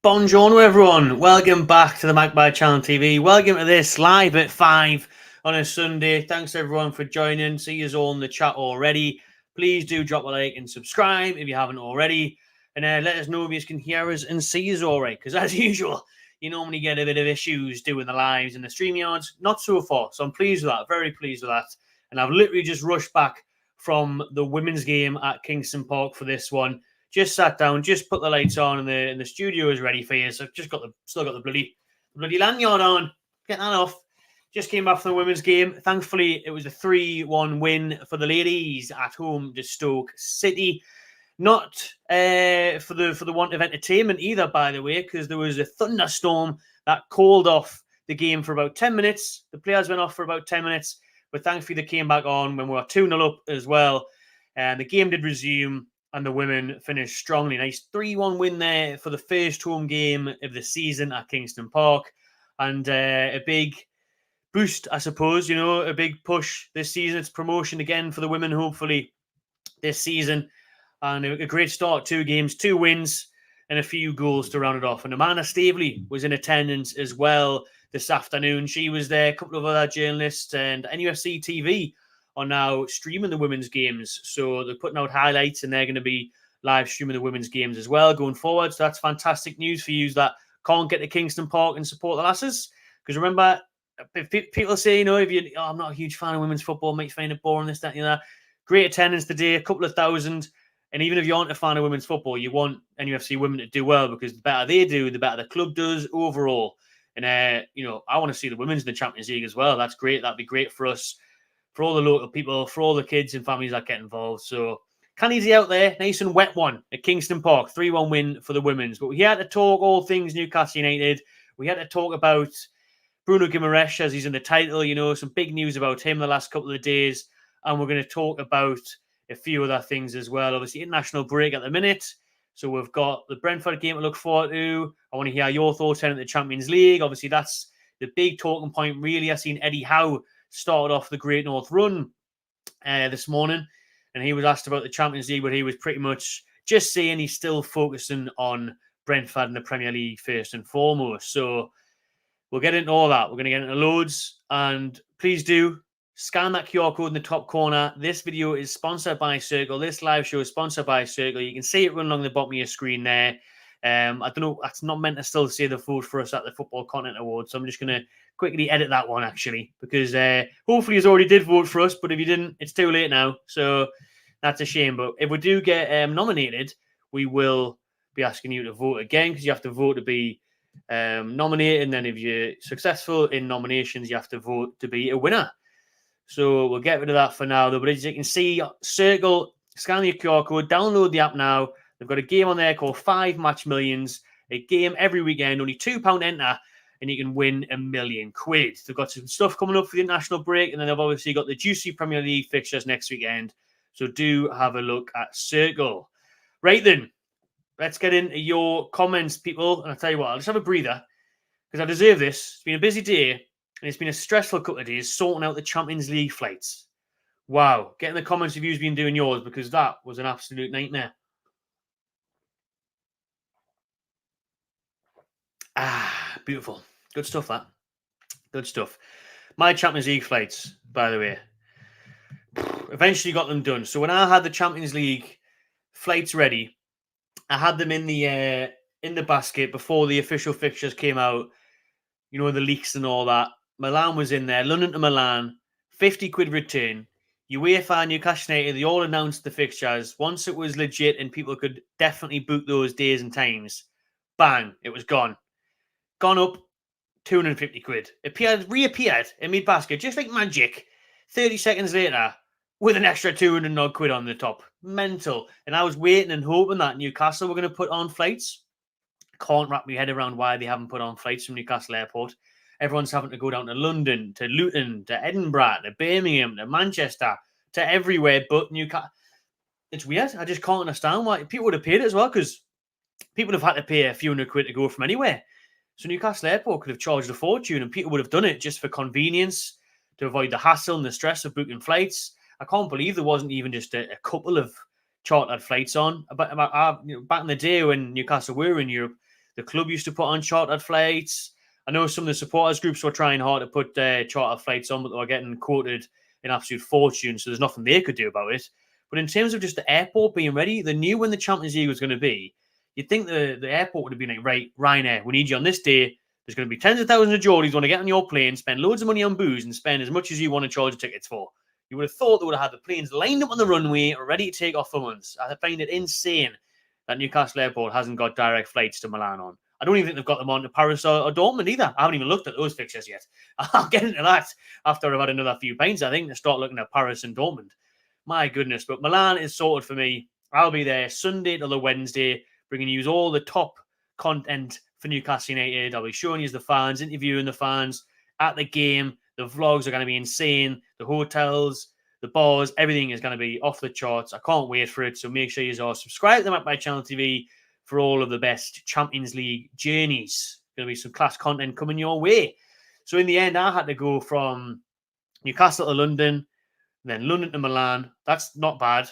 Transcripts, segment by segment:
Buongiorno everyone, welcome back to the Magpie Channel TV. Welcome to this live at 5 on a Sunday. Thanks everyone for joining. See you all in the chat already. Please do drop a like and subscribe if you haven't already. And let us know if you can hear us and see us all right. Because as usual, you normally get a bit of issues doing the lives in the StreamYards. Not so far. So I'm pleased with that. Very pleased with that. And I've literally just rushed back from the women's game at Kingston Park for this one. Just sat down, just put the lights on, and the studio is ready for you. So I've just still got the bloody lanyard on. Get that off. Just came back from the women's game. Thankfully, it was a 3-1 win for the ladies at home to Stoke City. Not for the want of entertainment either, by the way, because there was a thunderstorm that called off the game for about 10 minutes. The players went off for about 10 minutes, but thankfully they came back on when we were 2-0 up as well. And the game did resume, and the women finished strongly. Nice 3-1 win there for the first home game of the season at Kingston Park. And a big boost, I suppose, a big push this season. It's promotion again for the women, hopefully, this season. And a great start, 2 games, 2 wins, and a few goals to round it off. And Amanda Staveley was in attendance as well this afternoon. She was there, a couple of other journalists, and NUFC TV are now streaming the women's games. So they're putting out highlights, and they're going to be live streaming the women's games as well going forward. So that's fantastic news for you that can't get to Kingston Park and support the lasses. Because remember, if people say, I'm not a huge fan of women's football, might find it boring, this, that, that. Great attendance today, a couple of thousand. And even if you aren't a fan of women's football, you want NUFC women to do well, because the better they do, the better the club does overall. And, I want to see the women's in the Champions League as well. That's great. That'd be great for us, for all the local people, for all the kids and families that get involved. So, Canniesy out there, nice and wet one at Kingston Park, 3-1 win for the women's. But we had to talk all things Newcastle United. We had to talk about Bruno Guimaraes, as he's in the title, some big news about him the last couple of days. And we're going to talk about a few other things as well. Obviously, international break at the minute. So we've got the Brentford game to look forward to. I want to hear your thoughts on the Champions League. Obviously, that's the big talking point, really. I've seen Eddie Howe started off the Great North Run this morning, and he was asked about the Champions League, but he was pretty much just saying he's still focusing on Brentford and the Premier League first and foremost. So we'll get into all that. We're going to get into loads, and please do scan that QR code in the top corner. This video is sponsored by Circle. This live show is sponsored by Circle. You can see it run along the bottom of your screen there. I don't know, that's not meant to still say the vote for us at the Football Content Awards, so I'm just going to quickly edit that one, actually, because hopefully you already did vote for us, but if you didn't, it's too late now, so that's a shame. But if we do get nominated, we will be asking you to vote again, because you have to vote to be nominated, and then if you're successful in nominations, you have to vote to be a winner. So we'll get rid of that for now, though. But as you can see, Circle, scan your QR code, download the app now. They've got a game on there called 5 Match Millions, a game every weekend, only £2 enter, and you can win £1 million. They've got some stuff coming up for the international break, and then they've obviously got the juicy Premier League fixtures next weekend. So do have a look at Circle. Right then, let's get into your comments, people. And I'll tell you what, I'll just have a breather, because I deserve this. It's been a busy day, and it's been a stressful couple of days sorting out the Champions League flights. Wow. Get in the comments if you've been doing yours, because that was an absolute nightmare. Beautiful. Good stuff, that. Good stuff. My Champions League flights, by the way, eventually got them done. So when I had the Champions League flights ready, I had them in the basket before the official fixtures came out, the leaks and all that. Milan was in there, London to Milan, £50 return. UEFA, Newcastle United, they all announced the fixtures. Once it was legit and people could definitely book those days and times, bang, it was gone. Gone up £250. Reappeared in mid-basket, just like magic, 30 seconds later, with an extra 200 odd quid on the top. Mental. And I was waiting and hoping that Newcastle were going to put on flights. Can't wrap my head around why they haven't put on flights from Newcastle Airport. Everyone's having to go down to London, to Luton, to Edinburgh, to Birmingham, to Manchester, to everywhere but Newcastle. It's weird. I just can't understand why. People would have paid it as well, because people would have had to pay a few £100 to go from anywhere. So Newcastle Airport could have charged a fortune, and people would have done it just for convenience, to avoid the hassle and the stress of booking flights. I can't believe there wasn't even just a couple of chartered flights on. Back in the day when Newcastle were in Europe, The club used to put on chartered flights. I know some of the supporters groups were trying hard to put chartered flights on, but they were getting quoted an absolute fortune, so there's nothing they could do about it. But in terms of just the airport being ready, they knew when the Champions League was going to be. You'd think the airport would have been like, right, Ryanair, we need you on this day. There's going to be tens of thousands of Geordies want to get on your plane, spend loads of money on booze, and spend as much as you want to charge tickets for. You would have thought they would have had the planes lined up on the runway, ready to take off for months. I find it insane that Newcastle Airport hasn't got direct flights to Milan on. I don't even think they've got them on to Paris or Dortmund either. I haven't even looked at those fixtures yet. I'll get into that after I've had another few pints, I think, to start looking at Paris and Dortmund. My goodness, but Milan is sorted for me. I'll be there Sunday till the Wednesday, bringing you all the top content for Newcastle United. I'll be showing you the fans, interviewing the fans at the game. The vlogs are going to be insane. The hotels, the bars, everything is going to be off the charts. I can't wait for it. So make sure you are subscribed to my channel TV for all of the best Champions League journeys. Going to be some class content coming your way. So in the end, I had to go from Newcastle to London, then London to Milan. That's not bad.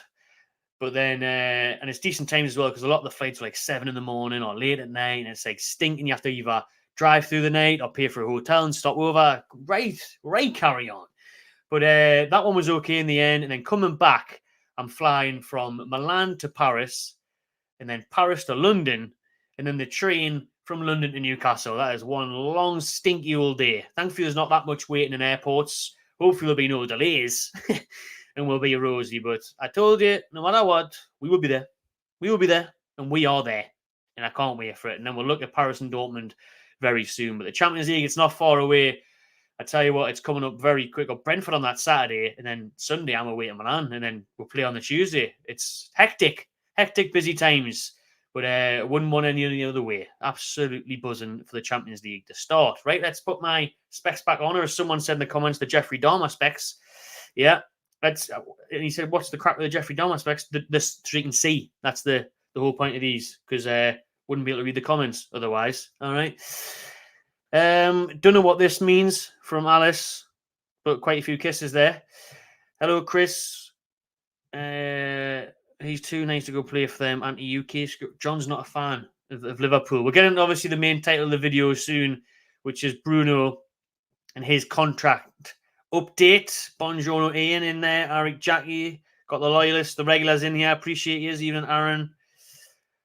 But then, and it's decent times as well, because a lot of the flights are like 7 in the morning or late at night, and it's like stinking. You have to either drive through the night or pay for a hotel and stop over. Right carry on. But that one was okay in the end. And then coming back, I'm flying from Milan to Paris, and then Paris to London, and then the train from London to Newcastle. That is one long, stinky old day. Thankfully, there's not that much waiting in airports. Hopefully, there'll be no delays. And we'll be rosy. But I told you, no matter what, we will be there. We will be there, and we are there. And I can't wait for it. And then we'll look at Paris and Dortmund very soon. But the Champions League, it's not far away. I tell you what, it's coming up very quick. Got Brentford on that Saturday, and then Sunday I'm away to Milan, and then we'll play on the Tuesday. It's hectic, busy times. But wouldn't want any other way. Absolutely buzzing for the Champions League to start. Right, let's put my specs back on. Or as someone said in the comments, the Jeffrey Dahmer specs. Yeah. And he said, what's the crack with the Jeffrey Dahmer specs? This so you can see. That's the whole point of these, because wouldn't be able to read the comments otherwise. All right. Don't know what this means from Alice, but quite a few kisses there. Hello, Chris. He's too nice to go play for them anti-UK. John's not a fan of Liverpool. We're getting obviously the main title of the video soon, which is Bruno and his contract update. Buongiorno Ian in there. Eric Jackie. Got the loyalists, the regulars in here. Appreciate you, even Aaron.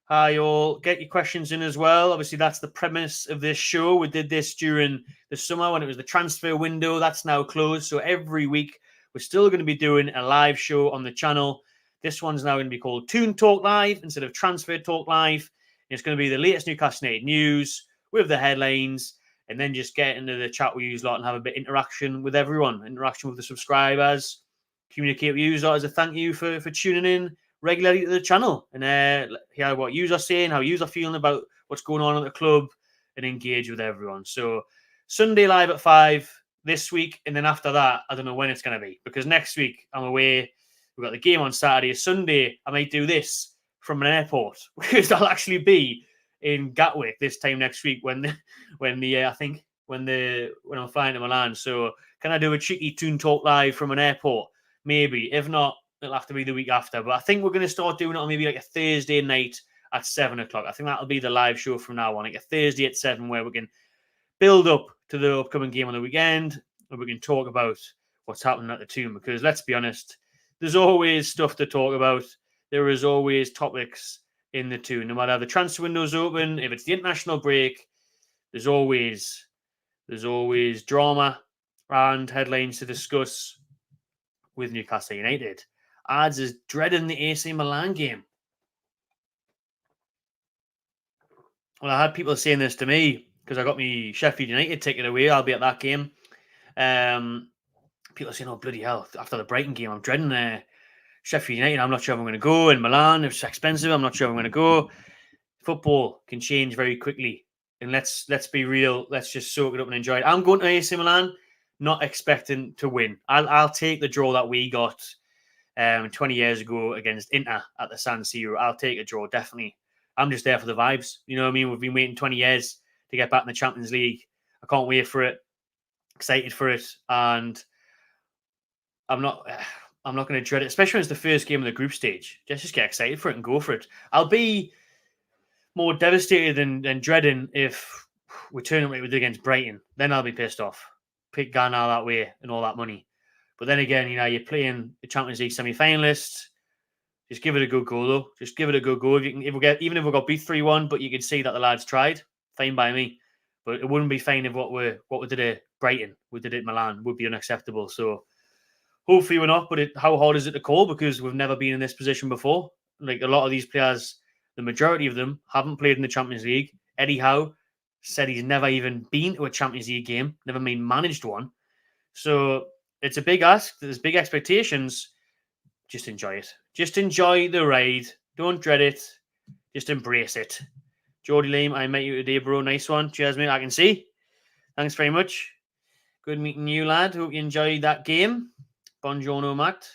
Hi all. Get your questions in as well. Obviously, that's the premise of this show. We did this during the summer when it was the transfer window. That's now closed. So every week, we're still going to be doing a live show on the channel. This one's now going to be called Toon Talk Live instead of Transfer Talk Live. It's going to be the latest Newcastle United news with the headlines, and then just get into the chat with you lot and have a bit of interaction with everyone, interaction with the subscribers, communicate with you lot as a thank you for tuning in regularly to the channel, and hear what you are saying, how you are feeling about what's going on at the club, and engage with everyone. So Sunday live at 5 this week, and then after that, I don't know when it's going to be, because next week I'm away. We've got the game on Saturday. Sunday, I might do this from an airport, because I'll actually be in Gatwick this time next week when I'm flying to Milan. So can I do a cheeky Toon Talk live from an airport? Maybe. If not, it'll have to be the week after. But I think we're going to start doing it on maybe like a Thursday night at 7 o'clock. I think that'll be the live show from now on, like a Thursday at 7, where we can build up to the upcoming game on the weekend, and we can talk about what's happening at the Toon. Because let's be honest, there's always stuff to talk about. There is always topics in the Toon. No matter the transfer window's open, if it's the international break, there's always drama and headlines to discuss with Newcastle United. Ads is dreading the AC Milan game. Well, I had people saying this to me because I got me Sheffield United ticket away. I'll be at that game. People are saying, oh, bloody hell, after the Brighton game, I'm dreading Sheffield United. I'm not sure if I'm going to go. In Milan, it's expensive. I'm not sure if I'm going to go. Football can change very quickly. And let's be real. Let's just soak it up and enjoy it. I'm going to AC Milan, not expecting to win. I'll take the draw that we got 20 years ago against Inter at the San Siro. I'll take a draw, definitely. I'm just there for the vibes. You know what I mean? We've been waiting 20 years to get back in the Champions League. I can't wait for it. Excited for it. And I'm not going to dread it, especially when it's the first game of the group stage. Just get excited for it and go for it. I'll be more devastated than dreading if we turn up against Brighton. Then I'll be pissed off. Pick Ghana that way and all that money. But then again, you're playing the Champions League semi-finalists. Just give it a good go, though. Just give it a good go. Even if we got beat 3-1, but you can see that the lads tried. Fine by me. But it wouldn't be fine if what we did at Brighton, we did at Milan, would be unacceptable. So hopefully we're not. But how hard is it to call? Because we've never been in this position before. Like a lot of these players, the majority of them haven't played in the Champions League. Eddie Howe said he's never even been to a Champions League game, never been managed one. So it's a big ask. There's big expectations. Just enjoy it. Just enjoy the ride. Don't dread it. Just embrace it. Jordy Liam, I met you today, bro. Nice one. Cheers, mate. I can see. Thanks very much. Good meeting you, lad. Hope you enjoyed that game. Buongiorno, Matt.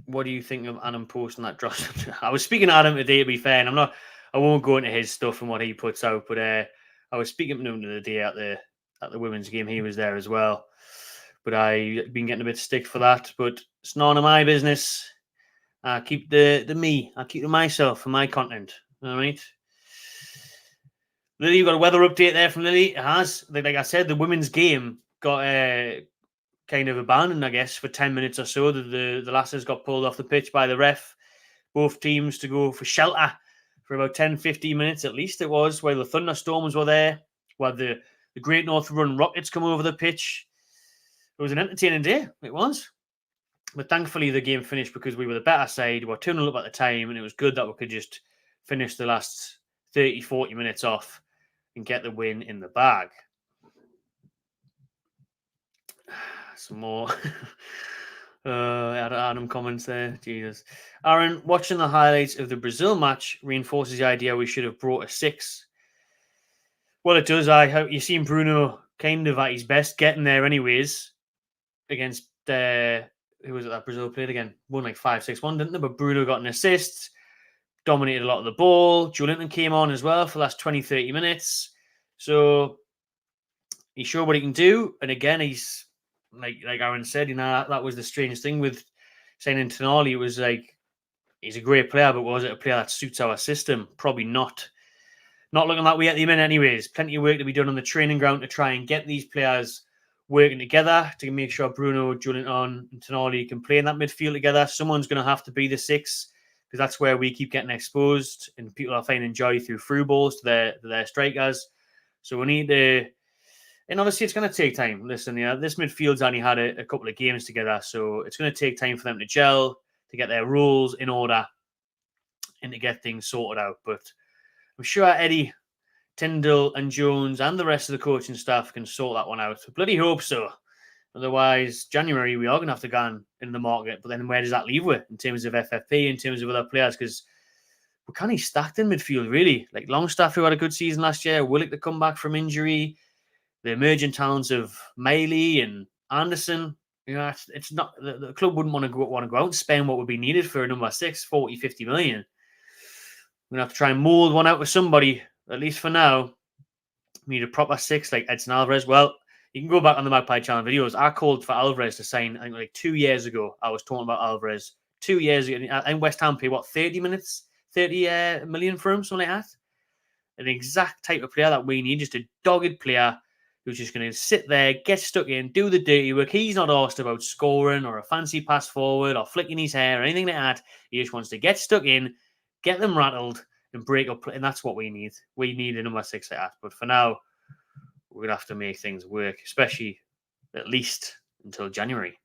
What do you think of Adam posting that drop? I was speaking to Adam today, to be fair, and I won't go into his stuff and what he puts out, but I was speaking to him the day at the women's game. He was there as well. But I've been getting a bit of stick for that. But it's none of my business. I keep the me. I keep to myself and my content. All right. Lily, you got a weather update there from Lily. It has. Like I said, the women's game got kind of abandoned, I guess, for 10 minutes or so. The lasses got pulled off the pitch by the ref. Both teams to go for shelter for about 10, 15 minutes at least it was, while the thunderstorms were there, while the Great North Run Rockets come over the pitch. It was an entertaining day. It was. But thankfully, the game finished because we were the better side. We were 2-0 up at the time, and it was good that we could just finish the last 30, 40 minutes off and get the win in the bag. Some more Adam comments there. Jesus. Aaron, watching the highlights of the Brazil match reinforces the idea we should have brought a 6. Well, it does. You've seen Bruno kind of at his best getting there anyways against who was it that Brazil played again? Won like 5-6-1, didn't they? But Bruno got an assist, dominated a lot of the ball. Joelinton came on as well for the last 20, 30 minutes. So he's sure what he can do. And again, he's like Aaron said, that was the strange thing with signing Tonali. It was like, he's a great player, but was it a player that suits our system? Probably not. Not looking that way at the minute anyways. Plenty of work to be done on the training ground to try and get these players working together to make sure Bruno, Joelinton, and Tonali can play in that midfield together. Someone's going to have to be the 6 because that's where we keep getting exposed and people are finding joy through balls to their strikers. So we need to... And obviously, it's going to take time. Listen, this midfield's only had a couple of games together, so it's going to take time for them to gel, to get their rules in order, and to get things sorted out. But I'm sure Eddie, Tyndall, and Jones, and the rest of the coaching staff can sort that one out. I bloody hope so. Otherwise, January, we are going to have to go in the market. But then where does that leave with in terms of FFP, in terms of other players? Because we're kind of stacked in midfield, really. Like Longstaff, who had a good season last year, Willock to come back from injury. The emerging talents of Miley and Anderson, it's not the club wouldn't want to go out and spend what would be needed for a number 6, 40, 50 million. We're going to have to try and mold one out with somebody, at least for now. We need a proper 6 like Edson Alvarez. Well, you can go back on the Magpie Channel videos. I called for Alvarez to sign, I think, like 2 years ago. I was talking about Alvarez 2 years ago. And West Ham paid, 30 million for him, something like that? An exact type of player that we need, just a dogged player who's just going to sit there, get stuck in, do the dirty work. He's not asked about scoring or a fancy pass forward or flicking his hair or anything like that. He just wants to get stuck in, get them rattled, and break up. And that's what we need. We need a number 6 like that. But for now, we're going to have to make things work, especially at least until January.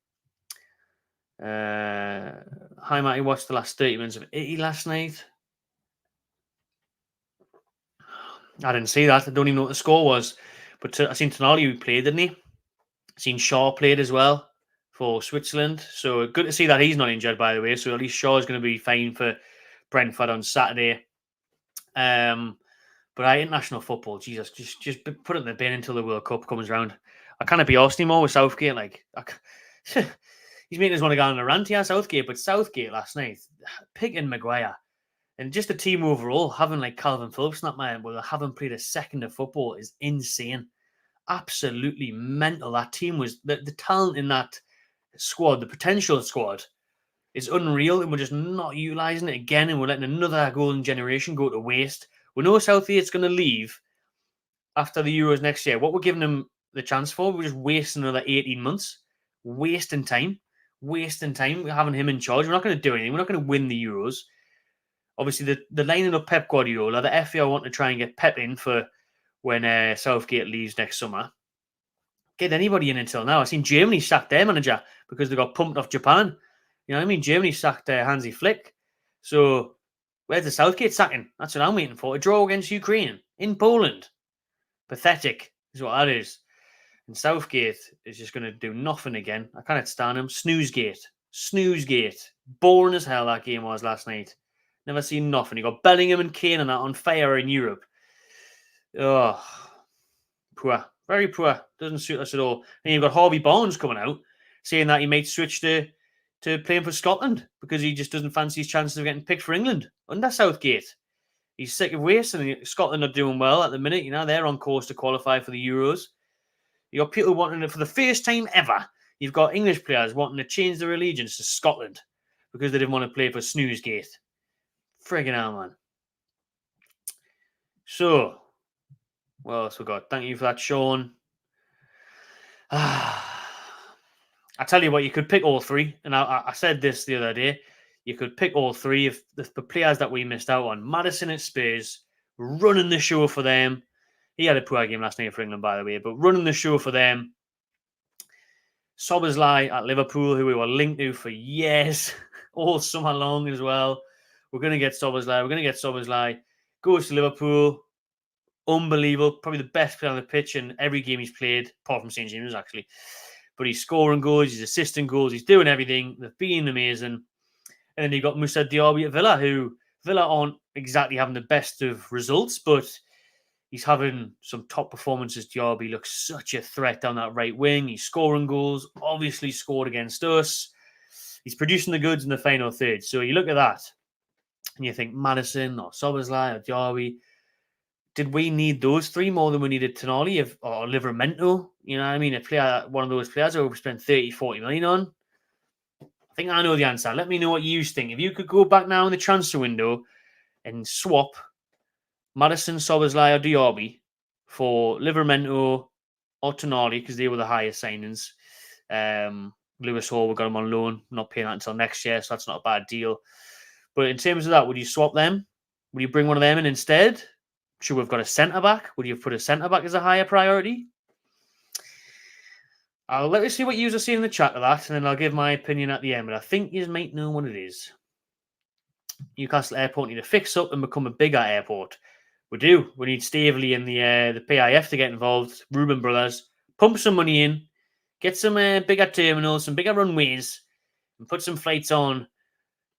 Hi, Matty. Watched the last 30 minutes of Italy last night. I didn't see that. I don't even know what the score was. But I seen Tonali who played, didn't he? I seen Shaw played as well for Switzerland. So good to see that he's not injured, by the way. So at least Shaw is going to be fine for Brentford on Saturday. But international football, Jesus, just put it in the bin until the World Cup comes around. I can't be arsed anymore with Southgate. Like, he's making us want to go on a rant here, Southgate. But Southgate last night, picking Maguire. And just the team overall, having like Calvin Phillips, not mine, but haven't played a second of football is insane. Absolutely mental. That team was the talent in that squad, the potential squad is unreal, and we're just not utilising it again, and we're letting another golden generation go to waste. We know Southgate's going to leave after the Euros next year. What we're giving him the chance for, we're just wasting another 18 months, wasting time, having him in charge. We're not going to do anything. We're not going to win the Euros. Obviously, the lining up Pep Guardiola, the FA want to try and get Pep in for when Southgate leaves next summer. Get anybody in until now. I've seen Germany sack their manager because they got pumped off Japan. You know what I mean? Germany sacked Hansi Flick. So where's the Southgate sacking? That's what I'm waiting for. A draw against Ukraine in Poland. Pathetic is what that is. And Southgate is just going to do nothing again. I can't stand him. Snoozegate. Boring as hell that game was last night. Never seen nothing. You got Bellingham and Kane and that on fire in Europe. Oh, poor. Very poor. Doesn't suit us at all. And you've got Harvey Barnes coming out saying that he might switch to playing for Scotland because he just doesn't fancy his chances of getting picked for England under Southgate. He's sick of wasting. Scotland are doing well at the minute. You know, they're on course to qualify for the Euros. You got people wanting it for the first time ever. You've got English players wanting to change their allegiance to Scotland because they didn't want to play for Snoozegate. Friggin' hell, man. So, what else we got? Thank you for that, Sean. I tell you what, you could pick all three. And I said this the other day. You could pick all three of the players that we missed out on. Maddison at Spurs, running the show for them. He had a poor game last night for England, by the way, but running the show for them. Szoboszlai at Liverpool, who we were linked to for years, all summer long as well. We're going to get Szoboszlai. Goes to Liverpool. Unbelievable. Probably the best player on the pitch in every game he's played, apart from St. James, actually. But he's scoring goals, he's assisting goals, he's doing everything. They've been amazing. And then you've got Moussa Diaby at Villa, who Villa aren't exactly having the best of results, but he's having some top performances. Diaby looks such a threat down that right wing. He's scoring goals, obviously scored against us. He's producing the goods in the final third. So you look at that, and you think Maddison or Szoboszlai or Diaby. Did we need those three more than we needed Tonali or Livramento? You know what I mean? One of those players who we spent 30, 40 million on. I think I know the answer. Let me know what you think. If you could go back now in the transfer window and swap Maddison, Szoboszlai or Diaby for Livramento or Tonali, because they were the highest signings. Lewis Hall, we got him on loan. Not paying that until next year, so that's not a bad deal. But in terms of that, would you swap them? Would you bring one of them in instead? Should we have got a centre-back? Would you have put a centre-back as a higher priority? I'll let you see what you are seeing in the chat of that, and then I'll give my opinion at the end. But I think you might know what it is. Newcastle Airport need to fix up and become a bigger airport. We do. We need Staveley and the PIF to get involved. Reuben Brothers. Pump some money in. Get some bigger terminals, some bigger runways, and put some flights on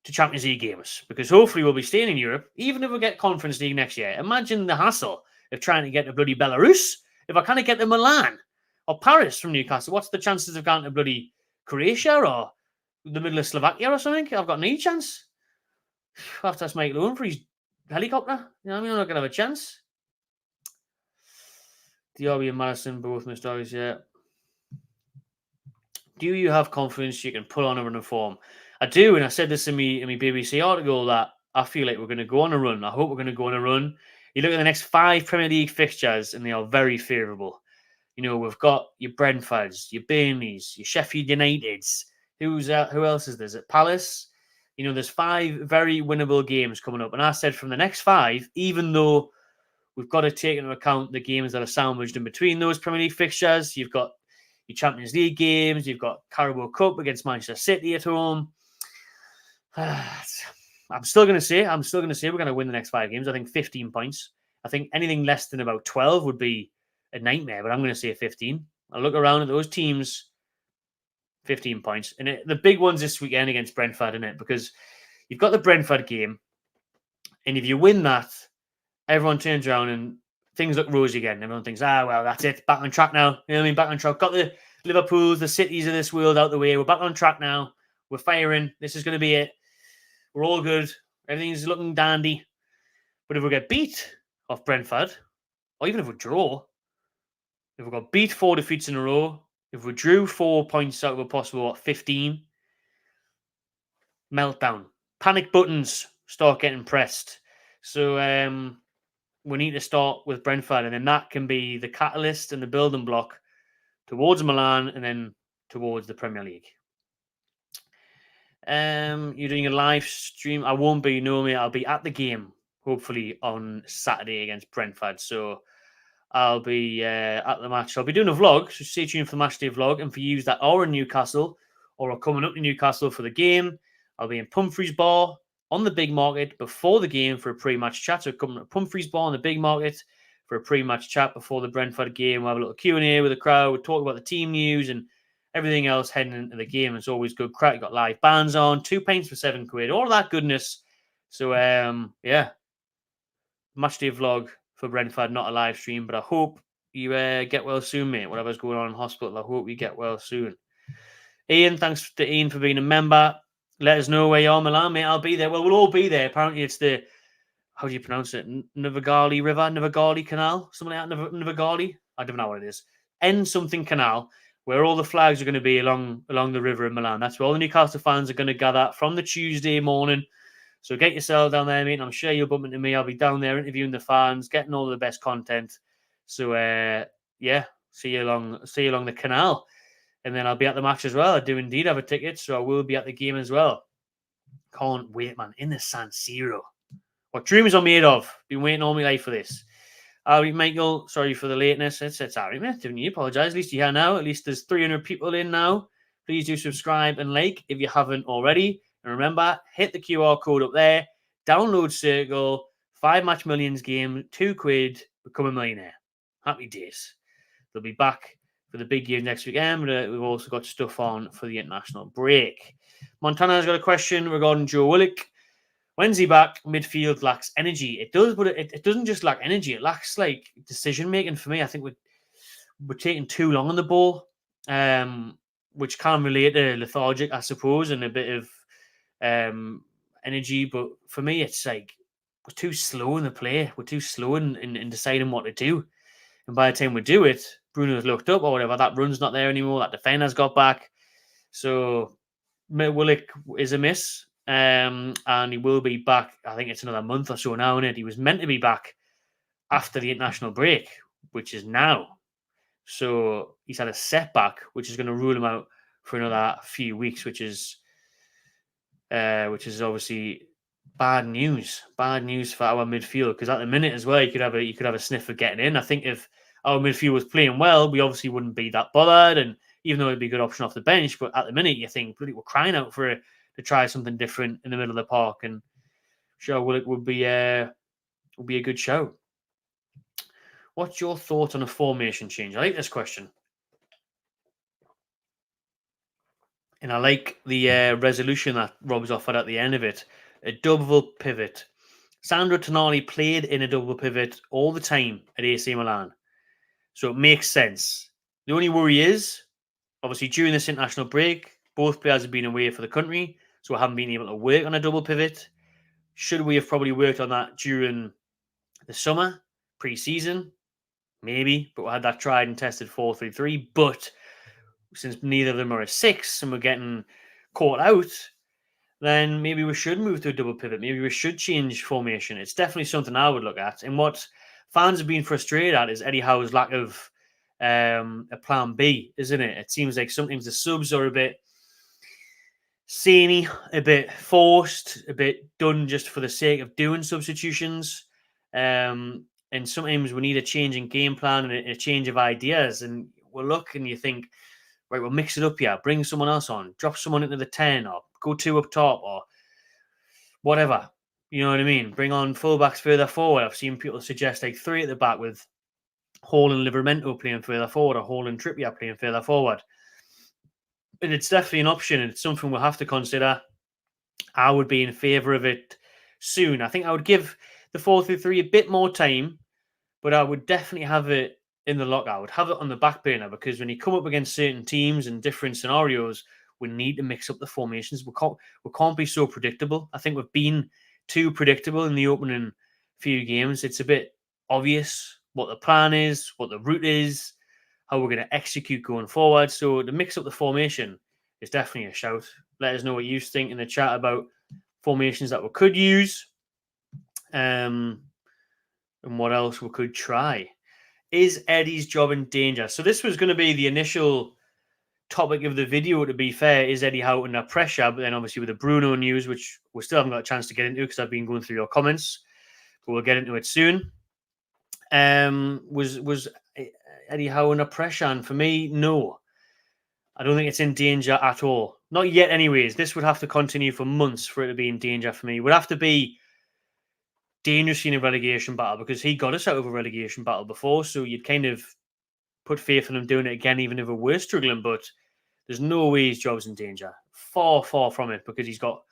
to Champions League games, because hopefully we'll be staying in Europe, even if we get Conference League next year. Imagine the hassle of trying to get to bloody Belarus. If I can't get to Milan or Paris from Newcastle, what's the chances of going to bloody Croatia or the middle of Slovakia or something? I've got no chance. I'll have to ask Mike Lowen for his helicopter. You know what I mean? I'm not going to have a chance. Diaby and Maddison both missed out, yeah. Do you have confidence you can pull on a run of form? I do, and I said this in my BBC article that I feel like we're going to go on a run. I hope we're going to go on a run. You look at the next 5 Premier League fixtures, and they are very favourable. You know, we've got your Brentfords, your Burnleys, your Sheffield Uniteds. Who else is there? Is it Palace? You know, there's 5 very winnable games coming up. And I said from the next 5, even though we've got to take into account the games that are sandwiched in between those Premier League fixtures, you've got your Champions League games, you've got Carabao Cup against Manchester City at home. I'm still going to say we're going to win the next 5 games. I think 15 points. I think anything less than about 12 would be a nightmare, but I'm going to say 15. I look around at those teams, 15 points. And the big ones this weekend against Brentford, isn't it? Because you've got the Brentford game, and if you win that, everyone turns around and things look rosy again. Everyone thinks, well, that's it. Back on track now. You know what I mean? Back on track. Got the Liverpools, the Cities of this world out the way. We're back on track now. We're firing. This is going to be it. We're all good. Everything's looking dandy. But if we get beat off Brentford, or even if we draw, if we got beat 4 defeats in a row, if we drew 4 points out of a possible 15, meltdown. Panic buttons start getting pressed. So we need to start with Brentford, and then that can be the catalyst and the building block towards Milan and then towards the Premier League. You're doing a live stream. I won't be, no, mate. I'll be at the game, hopefully, on Saturday against Brentford. So I'll be at the match. I'll be doing a vlog, so stay tuned for the match day vlog. And for you that are in Newcastle or are coming up to Newcastle for the game, I'll be in Pumphrey's Bar on the Big Market before the game for a pre-match chat. So coming to Pumphrey's Bar on the Big Market for a pre-match chat before the Brentford game. We'll have a little Q&A with the crowd. We'll talk about the team news and everything else heading into the game. It's always good crack. You got live bands on, 2 pints for £7, all of that goodness. So, yeah, match day vlog for Brentford, not a live stream, but I hope you get well soon, mate. Whatever's going on in hospital, I hope you get well soon. Ian, thanks to Ian for being a member. Let us know where you are, Milan, mate. I'll be there. Well, we'll all be there. Apparently, it's the, how do you pronounce it? Navagali River, Navagali Canal, something like that. Navagali. I don't know what it is. N something canal, where all the flags are going to be along the river in Milan. That's where all the Newcastle fans are going to gather from the Tuesday morning. So get yourself down there, mate. I'm sure you'll bump into me. I'll be down there interviewing the fans, getting all the best content. So yeah, see you along the canal, and then I'll be at the match as well. I do indeed have a ticket, so I will be at the game as well. Can't wait, man. In the San Siro. What dreams are made of? Been waiting all my life for this. Michael, sorry for the lateness. It's all right, mate. Didn't you apologise? At least you're here now. At least there's 300 people in now. Please do subscribe and like if you haven't already. And remember, hit the QR code up there. Download Circle. 5 Match Millions game. £2. Become a millionaire. Happy days. They'll be back for the big game next weekend. But we've also got stuff on for the international break. Montana's got a question regarding Joe Willock. When's he back? Midfield lacks energy. It does, but it doesn't just lack energy. It lacks like decision making for me. I think we're taking too long on the ball, which can relate to lethargic, I suppose, and a bit of energy. But for me, it's like we're too slow in the play. We're too slow in deciding what to do. And by the time we do it, Bruno's looked up or whatever. That run's not there anymore. That defender's got back. So Willock is a miss. And he will be back. I think it's another month or so now, isn't it? He was meant to be back after the international break, which is now. So he's had a setback, which is going to rule him out for another few weeks, which is obviously bad news. Bad news for our midfield, because at the minute as well, you could have a sniff of getting in. I think if our midfield was playing well, we obviously wouldn't be that bothered, and even though it'd be a good option off the bench, but at the minute you think, bloody, we're crying out for it. To try something different in the middle of the park, and sure, Willock would be a good show. What's your thought on a formation change? I like this question, and I like the resolution that Rob's offered at the end of it. A double pivot. Sandro Tonali played in a double pivot all the time at AC Milan, so it makes sense. The only worry is, obviously, during this international break, both players have been away for the country, so we haven't been able to work on a double pivot. Should we have probably worked on that during the summer, pre-season? Maybe, but we had that tried and tested 4-3-3. But since neither of them are a 6 and we're getting caught out, then maybe we should move to a double pivot. Maybe we should change formation. It's definitely something I would look at. And what fans have been frustrated at is Eddie Howe's lack of a plan B, isn't it? It seems like sometimes the subs are a bit samey, a bit forced, a bit done just for the sake of doing substitutions. And sometimes we need a change in game plan and a change of ideas. And we'll look and you think, right, we'll mix it up here, bring someone else on, drop someone into the 10 or go 2 up top or whatever. You know what I mean? Bring on fullbacks further forward. I've seen people suggest like 3 at the back with Hall and Livramento playing further forward or Hall and Trippier playing further forward. And it's definitely an option, and it's something we'll have to consider. I would be in favour of it soon. I think I would give the 4-3-3 a bit more time, but I would definitely have it in the lock. I would have it on the back burner, because when you come up against certain teams and different scenarios, we need to mix up the formations. We can't be so predictable. I think we've been too predictable in the opening few games. It's a bit obvious what the plan is, what the route is, how we're going to execute going forward. So to mix up the formation is definitely a shout. Let us know what you think in the chat about formations that we could use, and what else we could try. Is Eddie's job in danger? So this was going to be the initial topic of the video, to be fair. Is Eddie Howe under pressure? But then obviously with the Bruno news, which we still haven't got a chance to get into because I've been going through your comments, but we'll get into it soon. Was Eddie Howe under pressure? And for me, no. I don't think it's in danger at all. Not yet anyways. This would have to continue for months for it to be in danger for me. It would have to be dangerously in a relegation battle, because he got us out of a relegation battle before, so you'd kind of put faith in him doing it again, even if we were struggling. But there's no way his job's in danger. Far, far from it, because he's got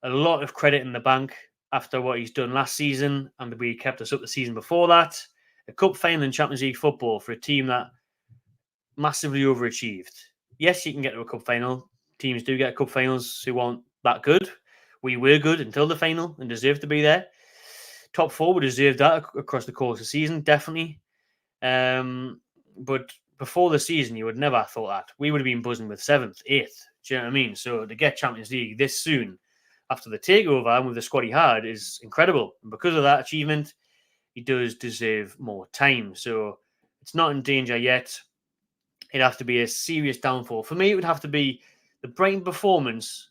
a lot of credit in the bank after what he's done last season, and we kept us up the season before that. A cup final in Champions League football for a team that massively overachieved. Yes, you can get to a cup final. Teams do get cup finals who aren't that good. We were good until the final and deserved to be there. Top four would deserve that across the course of the season, definitely. But before the season, you would never have thought that. We would have been buzzing with 7th, 8th. Do you know what I mean? So to get Champions League this soon after the takeover and with the squad he had is incredible. And because of that achievement, he does deserve more time. So it's not in danger yet. It'd have to be a serious downfall. For me, it would have to be the Brighton performance,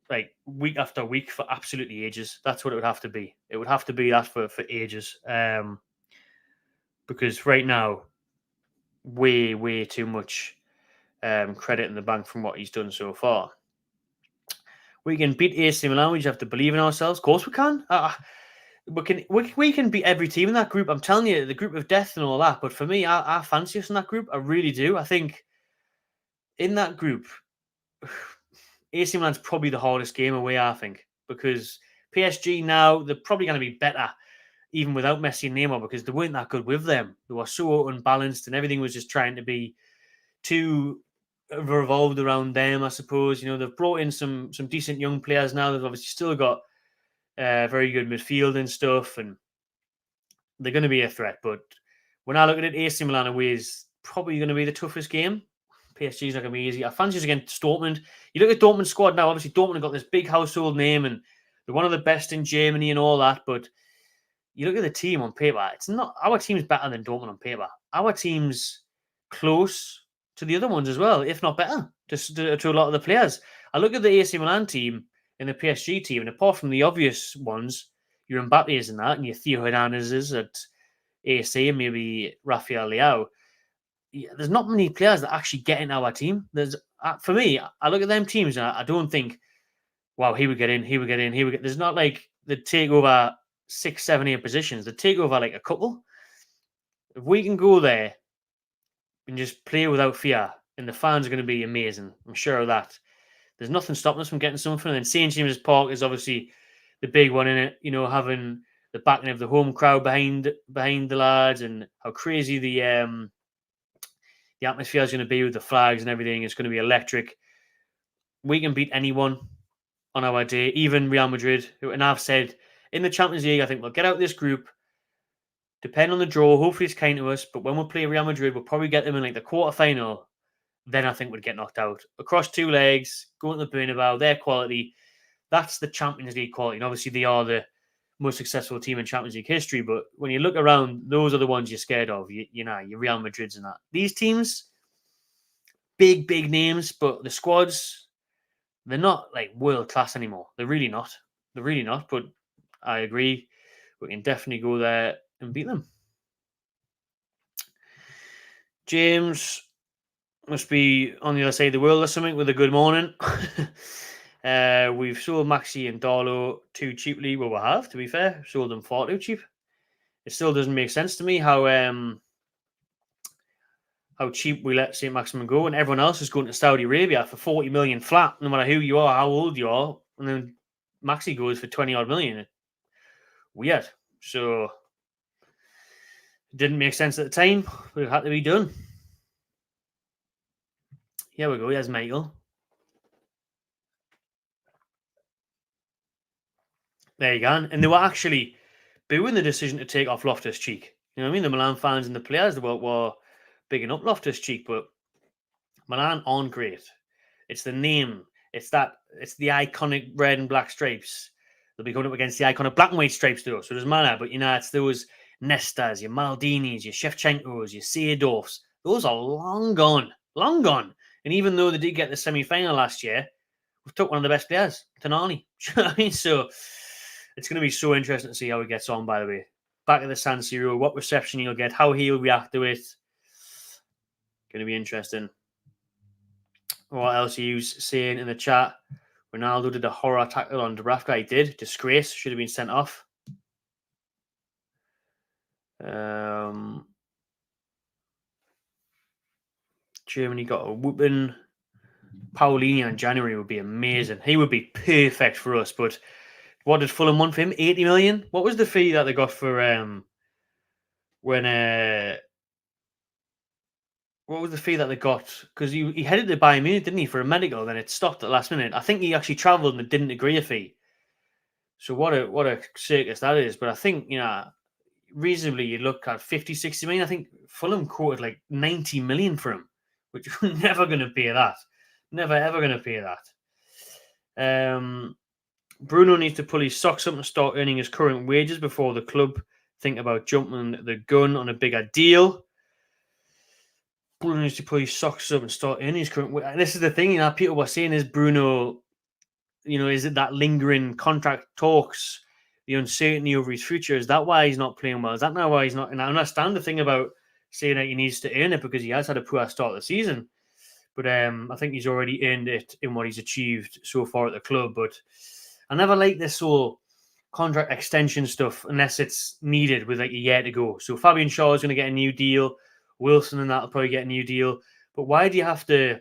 like week after week for absolutely ages. That's what it would have to be. It would have to be that for ages. Because right now, way too much credit in the bank from what he's done so far. We can beat AC Milan. We just have to believe in ourselves. Of course we can. We can beat every team in that group. I'm telling you, the group of death and all that. But for me, I fancy us in that group. I really do. I think in that group, AC Milan's probably the hardest game away, I think, because PSG now, they're probably going to be better even without Messi and Neymar, because they weren't that good with them. They were so unbalanced and everything was just trying to be too revolved around them, I suppose. You know, they've brought in some decent young players now. They've obviously still got very good midfield and stuff, and they're going to be a threat. But when I look at it, AC Milan away is probably going to be the toughest game. PSG's not going to be easy. I fancy us against Dortmund. You look at Dortmund's squad now, obviously Dortmund have got this big household name and they're one of the best in Germany and all that, but you look at the team on paper, it's not, our team's better than Dortmund on paper. Our team's close to the other ones as well, if not better, to a lot of the players. I look at the AC Milan team and the PSG team, and apart from the obvious ones, your Mbappe's in that, and your Theo Hernandez's at AC, and maybe Rafael Leao. There's not many players that actually get in our team. For me, I look at them teams and I don't think, wow, he would get in, he would get in, he would get. There's not like they take over 6, 7, 8 positions. They take over like a couple. If we can go there and just play without fear, and the fans are going to be amazing, I'm sure of that. There's nothing stopping us from getting something. And St. James's Park is obviously the big one in it. You know, having the backing of the home crowd behind the lads, and how crazy the atmosphere is going to be with the flags and everything. It's going to be electric. We can beat anyone on our day, even Real Madrid. And I've said in the Champions League, I think we'll get out this group. Depending on the draw, hopefully it's kind to us. But when we play Real Madrid, we'll probably get them in like the quarterfinal. Then I think we'd get knocked out. Across 2 legs, going to the Bernabeu, their quality. That's the Champions League quality. And obviously they are the most successful team in Champions League history. But when you look around, those are the ones you're scared of. You know, your Real Madrids and that. These teams, big names, but the squads, they're not like world class anymore. They're really not. They're really not. But I agree. We can definitely go there and beat them. James must be on the other side of the world or something with a good morning. We've sold Maxi and Darlow too cheaply. Well, we have, to be fair. Sold them far too cheap. It still doesn't make sense to me how cheap we let St. Maximin go, and everyone else is going to Saudi Arabia for 40 million flat, no matter who you are, how old you are, and then Maxi goes for 20 odd million. Weird. So it didn't make sense at the time, but it had to be done. Here we go. Here's Michael. There you go. And they were actually booing the decision to take off Loftus-Cheek. You know what I mean? The Milan fans and the players were bigging up Loftus-Cheek, but Milan aren't great. It's the name. It's the iconic red and black stripes. They'll be going up against the iconic black and white stripes though, so it doesn't matter. But it's those Nestas, your Maldinis, your Shevchenkos, your Seedorfs. Those are long gone. Long gone. And even though they did get the semi-final last year, we've took one of the best players, Tonali. I mean, so it's going to be so interesting to see how he gets on, by the way. Back at the San Siro, what reception he'll get, how he'll react to it. Going to be interesting. What else are you saying in the chat? Ronaldo did a horror tackle on Dubravka. He did. Disgrace. Should have been sent off. Germany got a whooping. Paulinho in January would be amazing. He would be perfect for us. But what did Fulham want for him? 80 million? What was the fee that they got for when what was the fee that they got? Because he headed to Bayern Munich, didn't he, for a medical? Then it stopped at the last minute. I think he actually travelled and didn't agree a fee. So what a circus that is. But I think, reasonably you look at 50, 60 million. I think Fulham quoted like 90 million for him, which we're never going to pay that. Never, ever going to pay that. Bruno needs to pull his socks up and start earning his current wages before the club think about jumping the gun on a bigger deal. Bruno needs to pull his socks up and start earning his current wages. This is the thing, people were saying is Bruno, is it that lingering contract talks, the uncertainty over his future? Is that why he's not playing well? Is that now why he's not? And I understand the thing about saying that he needs to earn it because he has had a poor start of the season. But I think he's already earned it in what he's achieved so far at the club. But I never like this whole contract extension stuff unless it's needed with like a year to go. So Fabian Shaw is going to get a new deal. Wilson and that will probably get a new deal. But why do you have to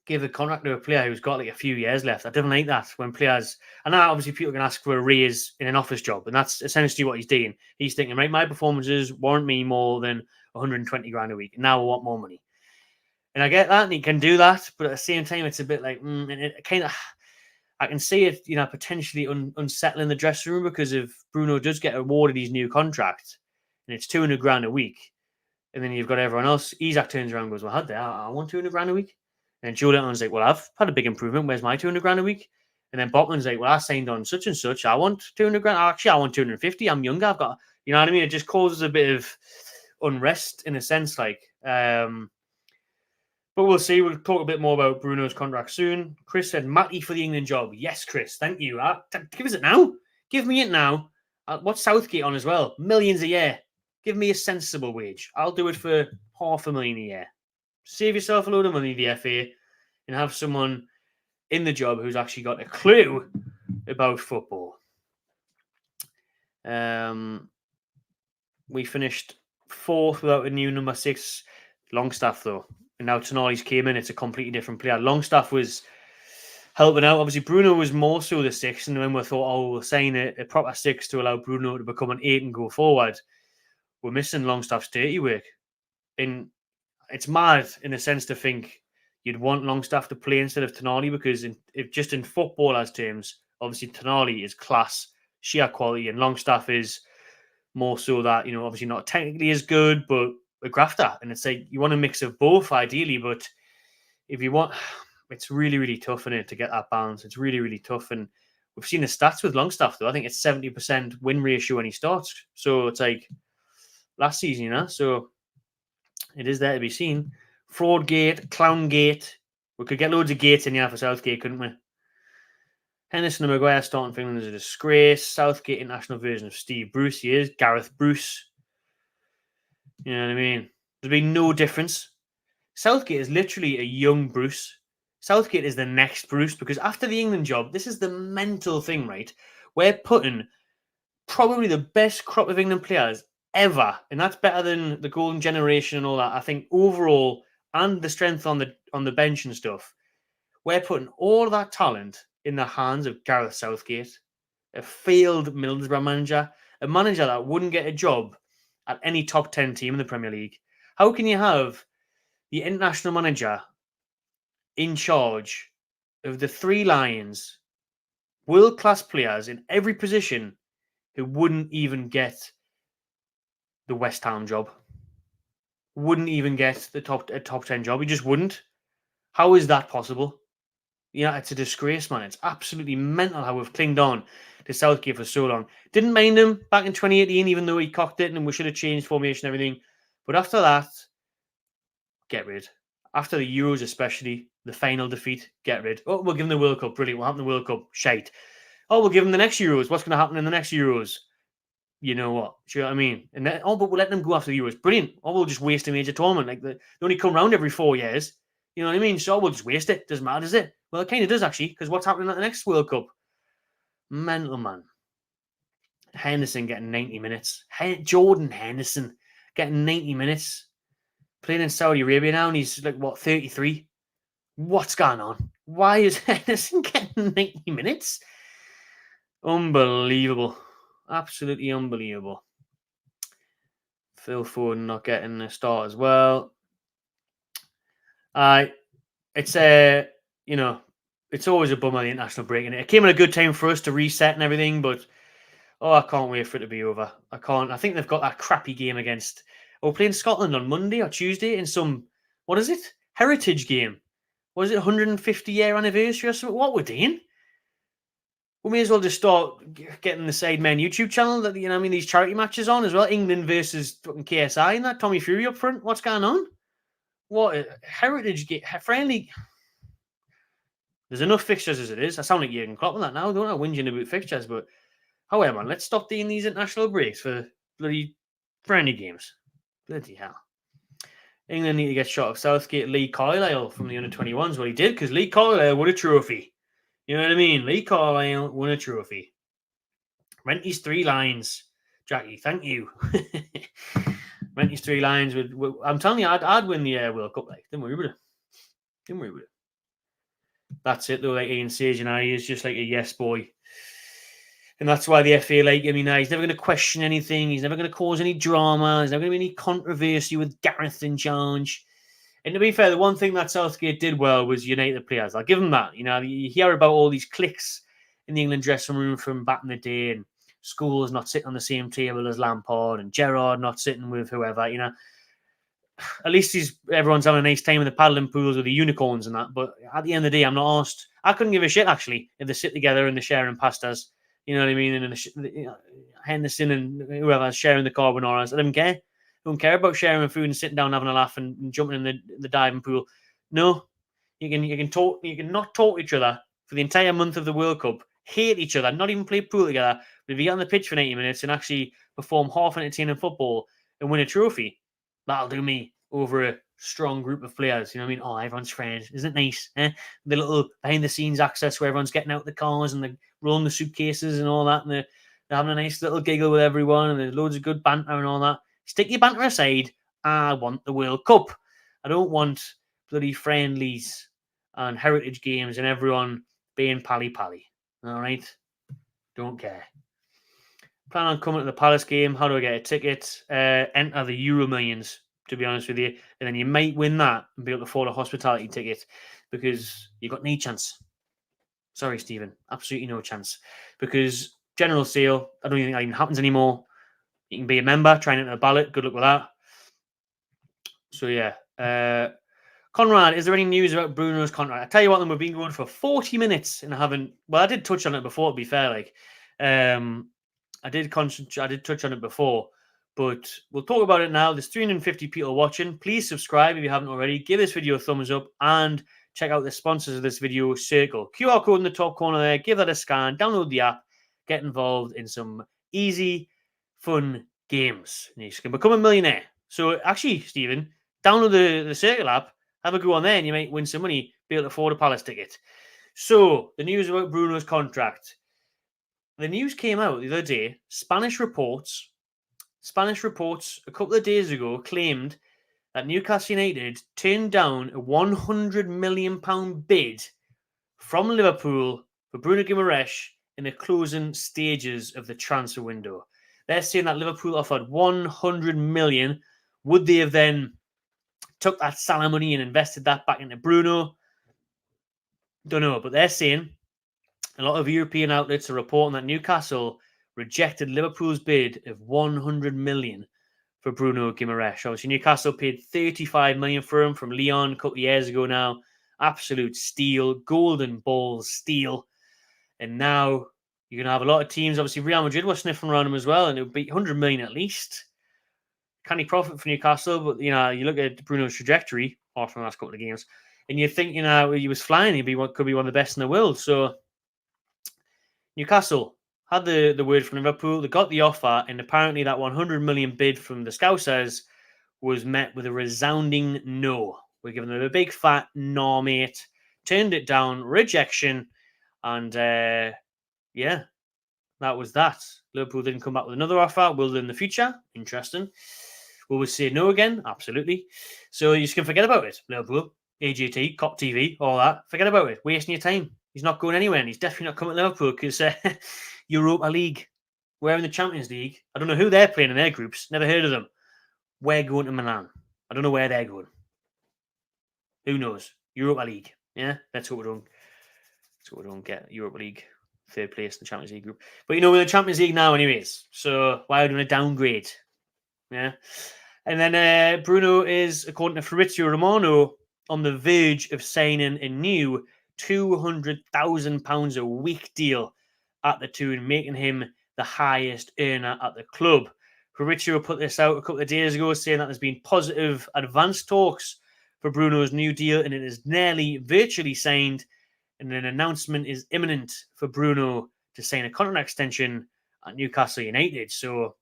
give a contract to a player who's got like a few years left? I don't like that when players... And now obviously people can ask for a raise in an office job. And that's essentially what he's doing. He's thinking, right, my performances warrant me more than 120 grand a week. Now I want more money. And I get that, and he can do that, but at the same time, it's a bit like, and it kind of, I can see it, potentially unsettling the dressing room because if Bruno does get awarded his new contract, and it's 200 grand a week, and then you've got everyone else, Isak turns around and goes, well, I want 200 grand a week. And Joe Linton's like, well, I've had a big improvement. Where's my 200 grand a week? And then Botman's like, well, I signed on such and such. I want 200 grand. Actually, I want 250. I'm younger. I've got, you know what I mean? It just causes a bit of unrest in a sense, like, but we'll see. We'll talk a bit more about Bruno's contract soon. Chris said, Matty for the England job. Yes, Chris. Thank you. Give us it now. Give me it now. What's Southgate on as well? Millions a year. Give me a sensible wage. I'll do it for $500,000 a year. Save yourself a load of money, the FA, and have someone in the job who's actually got a clue about football. We finished 4th without a new number 6. Longstaff, though. And now Tonali's came in. It's a completely different player. Longstaff was helping out. Obviously, Bruno was more so the 6. And then we thought, we'll sign a proper 6 to allow Bruno to become an 8 and go forward. We're missing Longstaff's dirty work. And it's mad in a sense to think you'd want Longstaff to play instead of Tonali because if just in footballers' terms, obviously Tonali is class, sheer quality, and Longstaff is more so that, obviously not technically as good, but a grafter. And it's like you want a mix of both ideally, but if you want, it's really, really tough in it to get that balance. It's really, really tough. And we've seen the stats with Longstaff, though. I think it's 70% win ratio when he starts. So it's like last season, so it is there to be seen. Fraudgate, Clowngate. We could get loads of gates in here for Southgate, couldn't we? Henderson and Maguire starting for England is a disgrace. Southgate, international version of Steve Bruce. He is Gareth Bruce. You know what I mean? There's been no difference. Southgate is literally a young Bruce. Southgate is the next Bruce because after the England job, this is the mental thing, right? We're putting probably the best crop of England players ever, and that's better than the golden generation and all that. I think overall, and the strength on the bench and stuff, we're putting all that talent in the hands of Gareth Southgate, a failed Middlesbrough manager, a manager that wouldn't get a job at any top 10 team in the Premier League. How can you have the international manager in charge of the 3 Lions, world-class players in every position who wouldn't even get the West Ham job? Wouldn't even get the top 10 job. He just wouldn't. How is that possible? Yeah, it's a disgrace, man. It's absolutely mental how we've clinged on to Southgate for so long. Didn't mind him back in 2018, even though he cocked it and we should have changed formation and everything. But after that, get rid. After the Euros, especially the final defeat, get rid. Oh, we'll give him the World Cup. Brilliant. What happened in the World Cup? Shite. Oh, we'll give him the next Euros. What's going to happen in the next Euros? You know what? Do you know what I mean? And then, but we'll let them go after the Euros. Brilliant. Or we'll just waste a major tournament. Like they only come round every 4 years. You know what I mean? So we'll just waste it. Doesn't matter, does it? Well, it kind of does actually, because what's happening at the next World Cup? Mental, man. Henderson getting 90 minutes. Jordan Henderson getting 90 minutes. Playing in Saudi Arabia now, and he's like, what, 33? What's going on? Why is Henderson getting 90 minutes? Unbelievable. Absolutely unbelievable. Phil Foden not getting a start as well. It's it's always a bummer, the international break, and it came at a good time for us to reset and everything, but I can't wait for it to be over. I can't. I think they've got that crappy game against. We're playing Scotland on Monday or Tuesday in some, what is it? Heritage game. Was it 150 year anniversary or something? What we're doing? We may as well just start getting the Sidemen YouTube channel that, these charity matches on as well. England versus fucking KSI and that. Tommy Fury up front. What's going on? What a heritage game. Friendly. There's enough fixtures as it is. I sound like Jurgen Klopp on that now, don't I? Whinging about fixtures, but however, man, let's stop doing these international breaks for bloody friendly games. Bloody hell. England need to get shot of Southgate. Lee Carlisle from the under-21s. Well, he did, because Lee Carlisle won a trophy. You know what I mean? Lee Carlisle won a trophy. Renty's 3 lines. Jackie, thank you. Renty's 3 lines. I'm telling you, I'd win the World Cup. Like, don't worry about it. That's it, though. Like Ian says, he is just like a yes boy. And that's why the FA like him. He's never going to question anything. He's never going to cause any drama. There's never going to be any controversy with Gareth in charge. And to be fair, the one thing that Southgate did well was unite the players. I'll give him that. You hear about all these cliques in the England dressing room from back in the day, and Scholes not sitting on the same table as Lampard, and Gerrard not sitting with whoever. At least everyone's having a nice time in the paddling pools with the unicorns and that. But at the end of the day, I'm not asked. I couldn't give a shit actually if they sit together and they're sharing pastas. You know what I mean? And Henderson and whoever's sharing the carbonaras. I don't care. I don't care about sharing food and sitting down having a laugh and jumping in the diving pool. No, you can talk. You can not talk to each other for the entire month of the World Cup. Hate each other. Not even play pool together. But if you get on the pitch for 90 minutes and actually perform half entertaining football and win a trophy, that'll do me over a strong group of players. You know what I mean? Oh, everyone's friends. Isn't it nice? The little behind-the-scenes access where everyone's getting out the cars and they're rolling the suitcases and all that, and they're having a nice little giggle with everyone, and there's loads of good banter and all that. Stick your banter aside. I want the World Cup. I don't want bloody friendlies and heritage games and everyone being pally-pally. All right? Don't care. Plan on coming to the Palace game. How do I get a ticket? Enter the Euro Millions, to be honest with you. And then you might win that and be able to afford a hospitality ticket because you've got no chance. Sorry, Stephen. Absolutely no chance. Because general sale, I don't even think that even happens anymore. You can be a member, try and enter a ballot. Good luck with that. So, yeah. Conrad, is there any news about Bruno's contract? I tell you what, then we've been going for 40 minutes and I haven't... Well, I did touch on it before, to be fair. I did touch on it before, but we'll talk about it now. There's 350 people watching. Please subscribe if you haven't already. Give this video a thumbs up and check out the sponsors of this video, Circle. QR code in the top corner there. Give that a scan. Download the app. Get involved in some easy, fun games. And you can become a millionaire. So actually, Stephen, download the Circle app. Have a go on there and you might win some money. Be able to afford a Palace ticket. So, the news about Bruno's contract. The news came out the other day. Spanish reports a couple of days ago claimed that Newcastle United turned down a £100 million bid from Liverpool for Bruno Guimaraes in the closing stages of the transfer window. They're saying that Liverpool offered 100 million. Would they have then took that Salah money and invested that back into Bruno? Don't know, but they're saying a lot of European outlets are reporting that Newcastle rejected Liverpool's bid of 100 million for Bruno Guimaraes. Obviously, Newcastle paid 35 million for him from Lyon a couple of years ago now, absolute steal, golden ball steal. And now you're going to have a lot of teams. Obviously, Real Madrid were sniffing around him as well, and it would be 100 million at least. Can he profit for Newcastle? But, you look at Bruno's trajectory after the last couple of games, and you think, he was flying. Could be one of the best in the world. So Newcastle had the word from Liverpool. They got the offer, and apparently that 100 million bid from the Scousers was met with a resounding no. We're giving them a big fat no, mate. Turned it down, rejection, and that was that. Liverpool didn't come back with another offer. Will they in the future? Interesting. Will we say no again? Absolutely. So you just can forget about it. Liverpool, AJT, Cop TV, all that. Forget about it. Wasting your time. He's not going anywhere, and he's definitely not coming to Liverpool because Europa League. We're in the Champions League. I don't know who they're playing in their groups. Never heard of them. We're going to Milan. I don't know where they're going. Who knows? Europa League. Yeah, that's what we don't get. Europa League, third place in the Champions League group. But we're in the Champions League now, anyways. So why are we doing a downgrade? Yeah. And then Bruno is, according to Fabrizio Romano, on the verge of signing a new £200,000 a week deal at the Toon, making him the highest earner at the club. Fabrizio put this out a couple of days ago, saying that there's been positive advanced talks for Bruno's new deal, and it is nearly virtually signed, and an announcement is imminent for Bruno to sign a contract extension at Newcastle United. So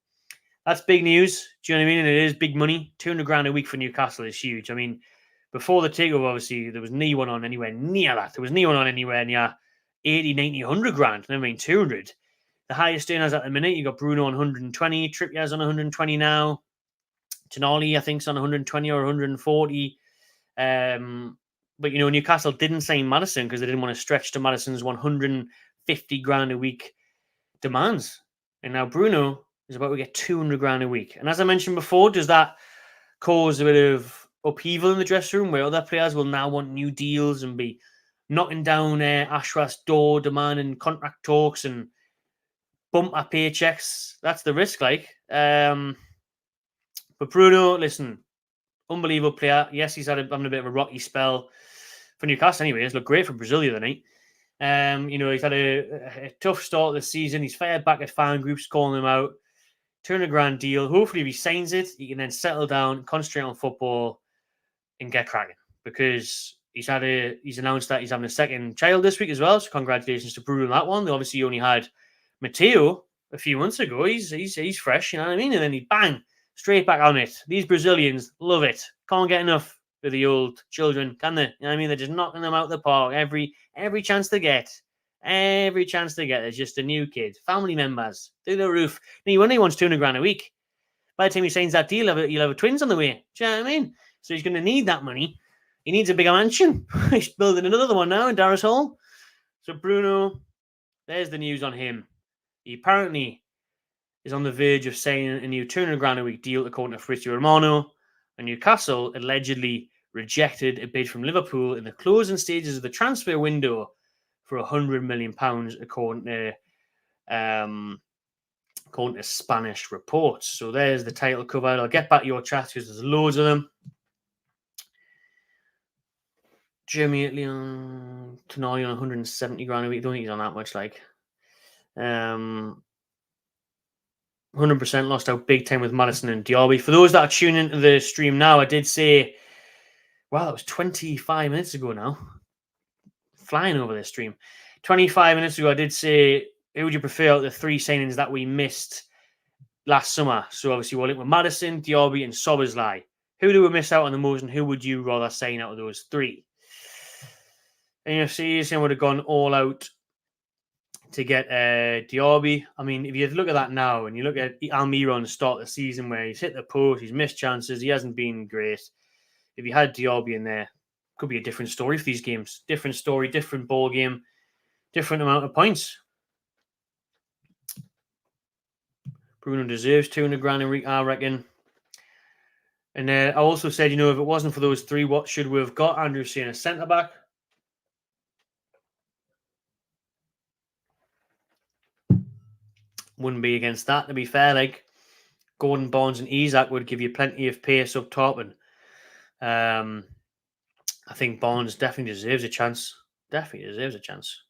that's big news. Do you know what I mean? And it is big money. 200 grand a week for Newcastle is huge. I mean, before the takeover, obviously, there was no one on anywhere near that. There was no one on anywhere near 80, 90, 100 grand. I mean, 200. The highest earners at the minute, you got Bruno on 120. Trippier's on 120 now. Tonali, I think, is on 120 or 140. But, Newcastle didn't sign Maddison because they didn't want to stretch to Maddison's 150 grand a week demands. And now Bruno is about to get 200 grand a week. And as I mentioned before, does that cause a bit of upheaval in the dressing room where other players will now want new deals and be knocking down Ashraf's door, demanding contract talks and bump our paychecks? That's the risk, But Bruno, listen, unbelievable player. Yes, he's having a bit of a rocky spell for Newcastle anyways. Looked great for Brazil the other night. He's had a tough start this season. He's fired back at fan groups, calling him out. 200 grand deal. Hopefully, if he signs it, he can then settle down, concentrate on football, and get cracking. Because he's announced that he's having a second child this week as well. So congratulations to Bruno on that one. They obviously only had Mateo a few months ago. He's fresh, you know what I mean? And then he bang straight back on it. These Brazilians love it. Can't get enough of the old children, can they? You know what I mean? They're just knocking them out the park every chance they get. Every chance they get, there's just a new kid. Family members through the roof. Now, he only wants 200 grand a week. By the time he signs that deal, you'll have twins on the way. Do you know what I mean? So he's going to need that money. He needs a bigger mansion. He's building another one now in Darras Hall. So Bruno, there's the news on him. He apparently is on the verge of signing a new 200 grand a week deal, according to Fabrizio Romano. And Newcastle allegedly rejected a bid from Liverpool in the closing stages of the transfer window for £100 million, according to Spanish reports. So there's the title covered. I'll get back to your chat because there's loads of them. Jeremy Leon Tonali on 170 grand a week. Don't think he's on that much. 100% lost out big time with Maddison and Diaby. For those that are tuning into the stream now, I did say, wow, it was 25 minutes ago now. Flying over this stream. 25 minutes ago, I did say, who would you prefer out of the three signings that we missed last summer? So obviously we'll link with Maddison, Diaby, and Szoboszlai. Who do we miss out on the most, and who would you rather sign out of those three? And CSN would have gone all out to get Diaby. I mean, if you look at that now, and you look at Almiron the start of the season where he's hit the post, he's missed chances, he hasn't been great. If you had Diaby in there, could be a different story for these games. Different story, different ball game, different amount of points. Bruno deserves 200 grand a week, I reckon. And I also said, if it wasn't for those three, what should we have got? Andrew saying a centre-back. Wouldn't be against that, to be fair. Gordon, Barnes and Isak would give you plenty of pace up top. And I think Barnes definitely deserves a chance. Definitely deserves a chance.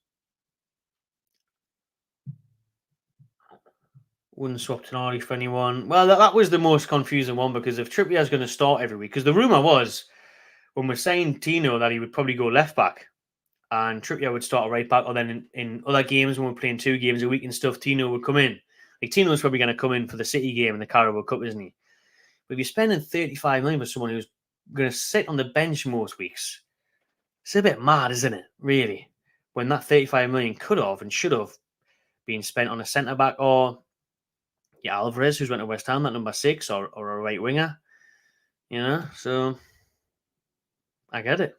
Wouldn't swap Tonali for anyone. Well, that was the most confusing one because if Trippier's going to start every week, because the rumour was when we're saying Tino that he would probably go left back and Trippier would start a right back, or then in other games when we're playing 2 games a week and stuff, Tino would come in. Like Tino's probably going to come in for the City game in the Carabao Cup, isn't he? But if you're spending 35 million for someone who's going to sit on the bench most weeks, it's a bit mad, isn't it? Really, when that 35 million could have and should have been spent on a centre back or Alvarez, who's went to West Ham, that number 6, or a right winger. So I get it.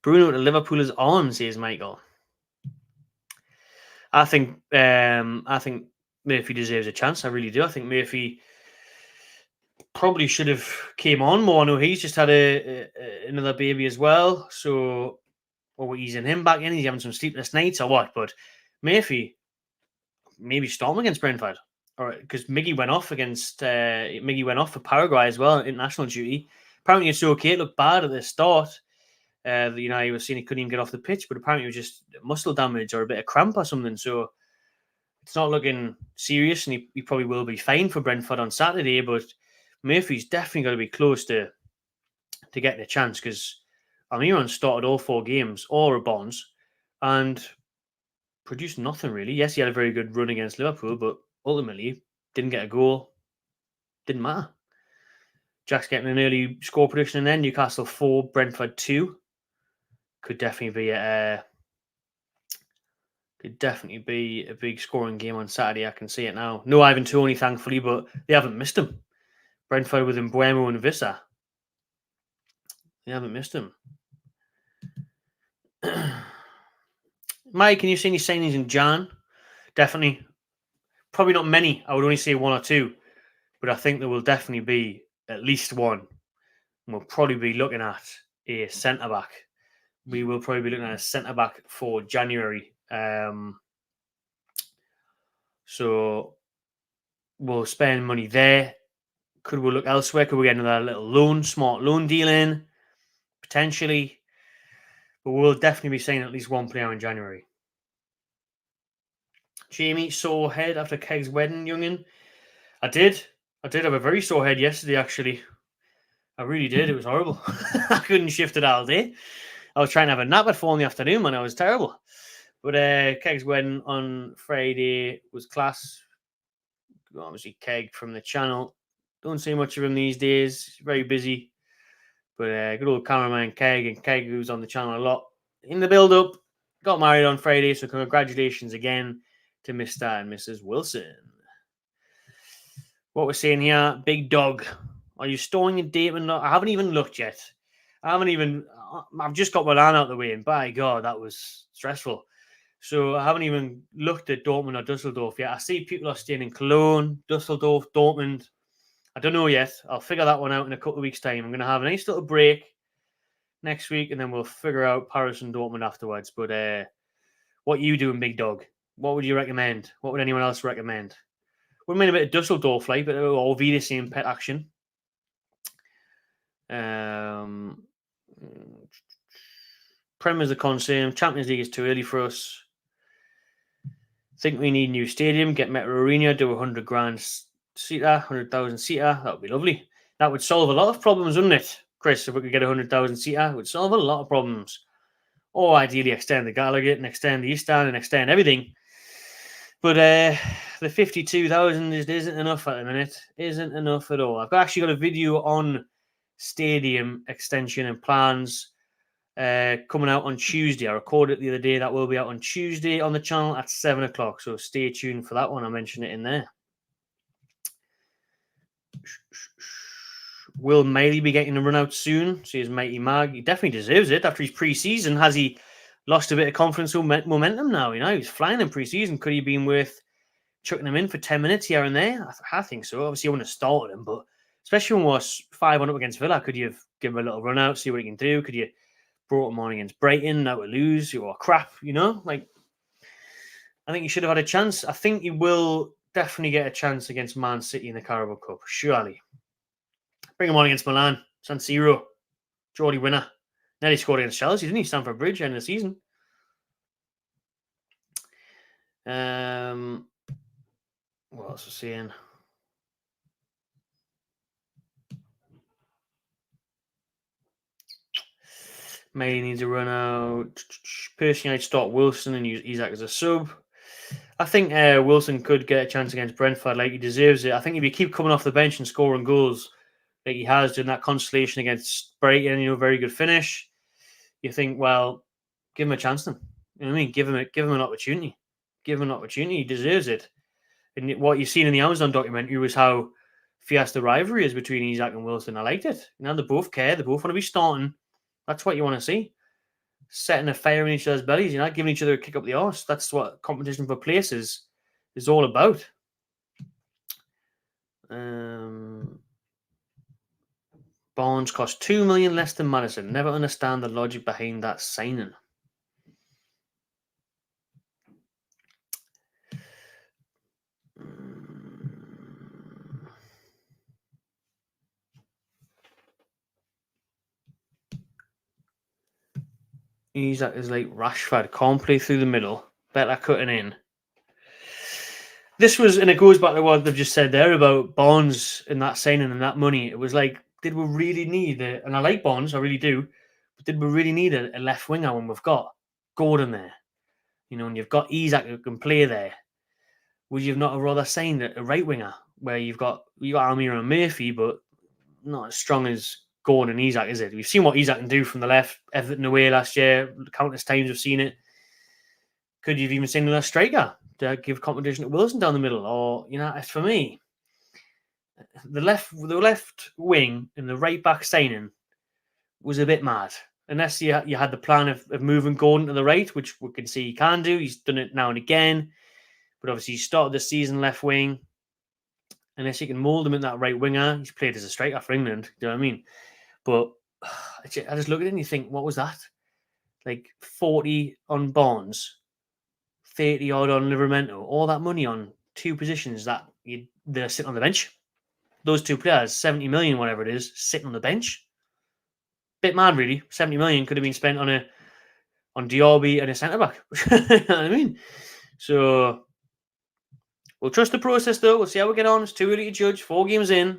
Bruno to Liverpool is on, says Michael. I think Murphy deserves a chance. I really do. I think Murphy probably should have came on more. I know he's just had another baby as well, so we're easing him back in. He's having some sleepless nights or what? But Murphy, maybe Storm against Brentford, or because Miggy went off for Paraguay as well, international duty. Apparently it's okay. It looked bad at the start. He was saying he couldn't even get off the pitch, but apparently it was just muscle damage or a bit of cramp or something. So it's not looking serious, and he probably will be fine for Brentford on Saturday. But Murphy's definitely got to be close to getting a chance because Almiron started all 4 games, all Bonds, and produced nothing really. Yes, he had a very good run against Liverpool, but ultimately didn't get a goal. Didn't matter. Jack's getting an early score prediction, and then Newcastle 4, Brentford 2. Could definitely be a big scoring game on Saturday. I can see it now. No Ivan Toney, thankfully, but they haven't missed him. Brentford with Mbuemo and Vissa. They haven't missed him. Mike, can you see any signings in Jan? Definitely. Probably not many. I would only say 1 or 2. But I think there will definitely be at least 1. And we'll probably be looking at a centre-back. We will probably be looking at a centre-back for January. So we'll spend money there. Could we look elsewhere? Could we get another little smart loan deal in? Potentially. But we'll definitely be signing at least 1 player in January. Jamie, sore head after Keg's wedding, youngin. I did have a very sore head yesterday, actually. I really did. It was horrible. I couldn't shift it all day. I was trying to have a nap at 4 in the afternoon, and it was terrible. But Keg's wedding on Friday was class. Obviously, Keg from the channel. Don't see much of him these days. Very busy. But good old cameraman Keg, and Keg, who's on the channel a lot. In the build-up, got married on Friday, so congratulations again to Mr. and Mrs. Wilson. What we're saying here, Big Dog. Are you storing your date? I haven't even looked yet. I've just got Milan out the way, and by God, that was stressful. So I haven't even looked at Dortmund or Dusseldorf yet. I see people are staying in Cologne, Dusseldorf, Dortmund. I don't know yet. I'll figure that one out in a couple of weeks' time. I'm going to have a nice little break next week, and then we'll figure out Paris and Dortmund afterwards. But what are you doing, Big Dog? What would you recommend? What would anyone else recommend? Wouldn't mind a bit of Dusseldorf, like, but all the same pet action. Premier's a concern. Champions League is too early for us. Think we need new stadium. Get Metro Arena. Do 100 grand seater, 100,000 seater. That would be lovely. That would solve a lot of problems, wouldn't it, Chris? If we could get 100,000 seater, it would solve a lot of problems. Or ideally extend the Gallagher and extend the East Stand and extend everything. But the 52,000 isn't enough at the minute. Isn't enough at all. I've actually got a video on stadium extension and plans coming out on Tuesday. I recorded it the other day. That will be out on Tuesday on the channel at 7 o'clock. So stay tuned for that one. I mentioned it in there. Will Miley be getting a run out soon? Says Mighty Mag. He definitely deserves it after his pre-season. Has he lost a bit of confidence or momentum now? He was flying in pre-season. Could he have been worth chucking him in for 10 minutes here and there? I think so. Obviously, I wouldn't have started him, but especially when we're 5-1 up against Villa, could you have given him a little run out, see what he can do? Could you brought him on against Brighton? Now we lose. Crap, Like, I think he should have had a chance. I think he will definitely get a chance against Man City in the Carabao Cup, surely. Bring him on against Milan. San Siro. Geordie winner. Nearly scored against Chelsea, didn't he? Stamford Bridge end of the season. What else was saying? May needs a run out. Personally, I'd start Wilson and use Isak as a sub. I think Wilson could get a chance against Brentford. Like, he deserves it. I think if you keep coming off the bench and scoring goals like he has done that consolation against Brighton, very good finish. You think, well, give him a chance then. You know what I mean? Give him an opportunity. Give him an opportunity. He deserves it. And what you've seen in the Amazon documentary was how fierce the rivalry is between Isak and Wilson. I liked it. They both care. They both want to be starting. That's what you want to see. Setting a fire in each other's bellies, giving each other a kick up the arse. That's what competition for places is all about. Barnes cost $2 million less than Maddison. Never understand the logic behind that signing. Isak is like Rashford, can't play through the middle. Better cutting in. This was, and it goes back to what they've just said there about Barnes and that signing and that money. It was like, did we really need it? And I like Barnes, I really do. But did we really need a left winger when we've got Gordon there? And you've got Isak who can play there. Would you have not rather signed a right winger where you got Almira and Murphy, but not as strong as Gordon and Isak, is it? We've seen what Isak can do from the left, Everton away last year. Countless times we've seen it. Could you have even seen another striker to give competition to Wilson down the middle? Or, for me, the left wing and the right back signing was a bit mad. Unless you had the plan of moving Gordon to the right, which we can see he can do. He's done it now and again. But obviously, he started the season left wing. Unless you can mould him in that right winger, he's played as a striker for England. Do you know what I mean? But I just look at it and you think, what was that? Like 40 on Barnes, 30 odd on Livramento, all that money on two positions that they're sitting on the bench. Those two players, 70 million, whatever it is, sitting on the bench. Bit mad, really. 70 million could have been spent on Diaby and a centre back. You know what I mean? So we'll trust the process, though. We'll see how we get on. It's too early to judge. 4 games in.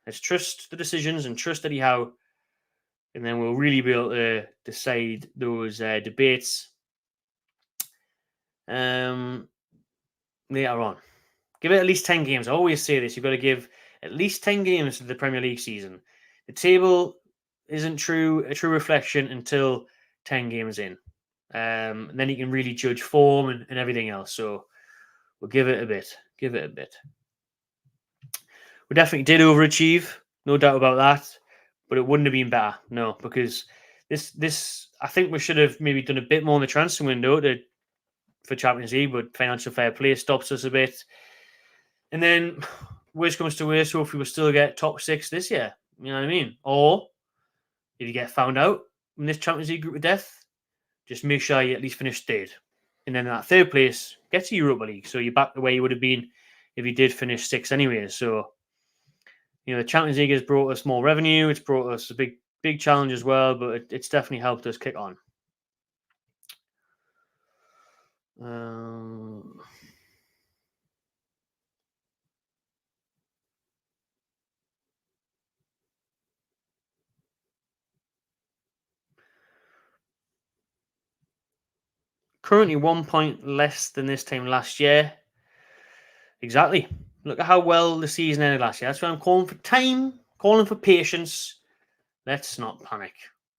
Let's trust the decisions and trust Eddie Howe. And then we'll really be able to decide those debates later on. Give it at least 10 games. I always say this. You've got to give at least 10 games to the Premier League season. The table isn't a true reflection until 10 games in. And then you can really judge form and everything else. So we'll give it a bit. We definitely did overachieve. No doubt about that. But it wouldn't have been better. No, because this I think we should have maybe done a bit more in the transfer window for Champions League, but financial fair play stops us a bit. And then, worst comes to worst, hopefully we'll still get top 6 this year. You know what I mean? Or, if you get found out in this Champions League group of death, just make sure you at least finish third. And then that third place gets you Europa League. So you're back the way you would have been if you did finish 6 anyway. So, the Champions League has brought us more revenue. It's brought us a big challenge as well, but it's definitely helped us kick on. Currently 1 point less than this time last year. Exactly. Look at how well the season ended last year. That's why I'm calling for time, calling for patience. Let's not panic.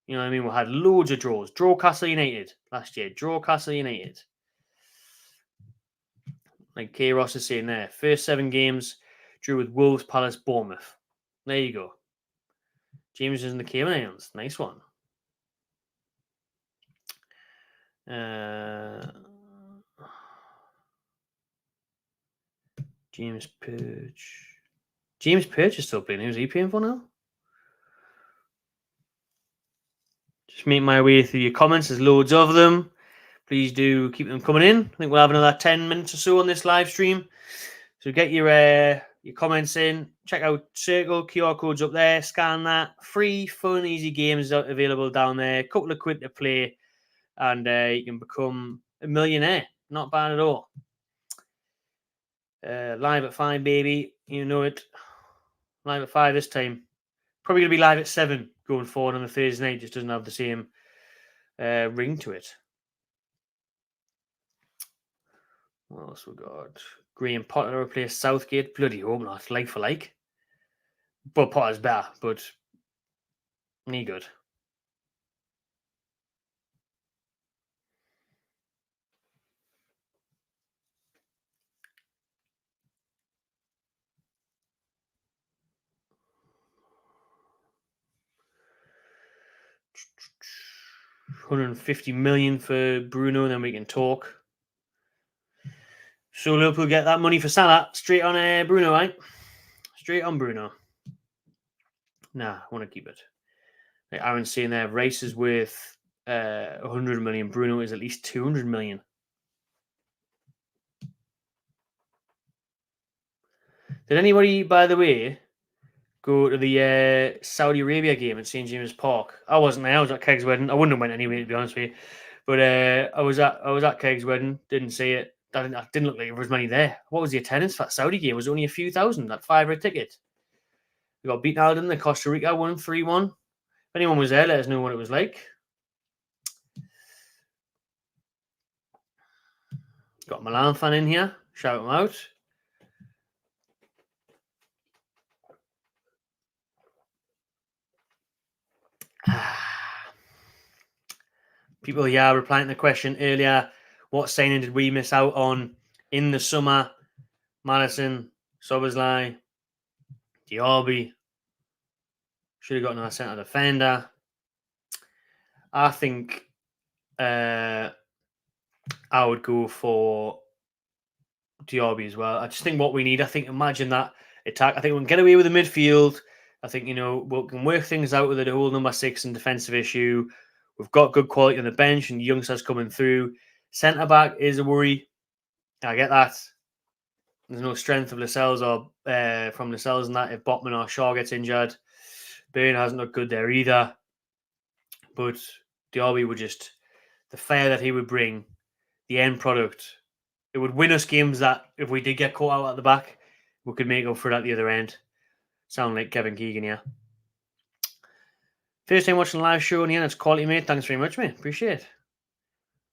You know what I mean? We had loads of draws. Draw Castle United last year. Draw Castle United. Like K. Ross is saying there. First 7 games, drew with Wolves, Palace, Bournemouth. There you go. James is in the Cayman Islands. Nice one. James Purge. James Purge is still playing. Who's he playing for now? Just make my way through your comments. There's loads of them. Please do keep them coming in. I think we'll have another 10 minutes or so on this live stream. So get your your comments in. Check out Circle, QR codes up there. Scan that. Free, fun, easy games available down there. A couple of quid to play, and you can become a millionaire. Not bad at all. Live at 5, baby. You know it. Live at 5 this time. Probably going to be live at 7 going forward on the Thursday night. Just doesn't have the same ring to it. What else we got? Graham Potter replaced Southgate. Bloody hope not. Like for like. But Potter's better, but not good. $150 million for Bruno, and then we can talk. So Liverpool get that money for Salah straight on Bruno, right? Straight on Bruno. Nah, I want to keep it. Like Aaron's saying there, Rice is worth 100 million. Bruno is at least 200 million. Did anybody, by the way, go to the Saudi Arabia game at St. James Park? I wasn't there. I was at Keg's wedding. I wouldn't have went anyway, to be honest with you. But I was at Keg's wedding. Didn't see it. I didn't look like there was money there. What was the attendance for that Saudi game? It was only a few thousand. That €5 ticket. We got beaten out in the Costa Rica won 3-1. If anyone was there, let us know what it was like. Got a Milan fan in here. Shout him out. People, replying to the question earlier. What signing did we miss out on in the summer? Madison, Szoboszlai, Diaby. Should have got another centre defender. I think I would go for Diaby as well. I just think what we need, imagine that attack. I think we can get away with the midfield. I think, we can work things out with the whole number 6 and defensive issue. We've got good quality on the bench and youngsters coming through. Centre-back is a worry. I get that. There's no strength of Lascelles or from Lascelles and that if Botman or Shaw gets injured. Byrne hasn't looked good there either. But Diaby would just, the fire that he would bring, the end product, it would win us games that if we did get caught out at the back, we could make up for it at the other end. Sound like Kevin Keegan, yeah. First time watching the live show, and yeah, that's quality, mate. Thanks very much, mate. Appreciate it.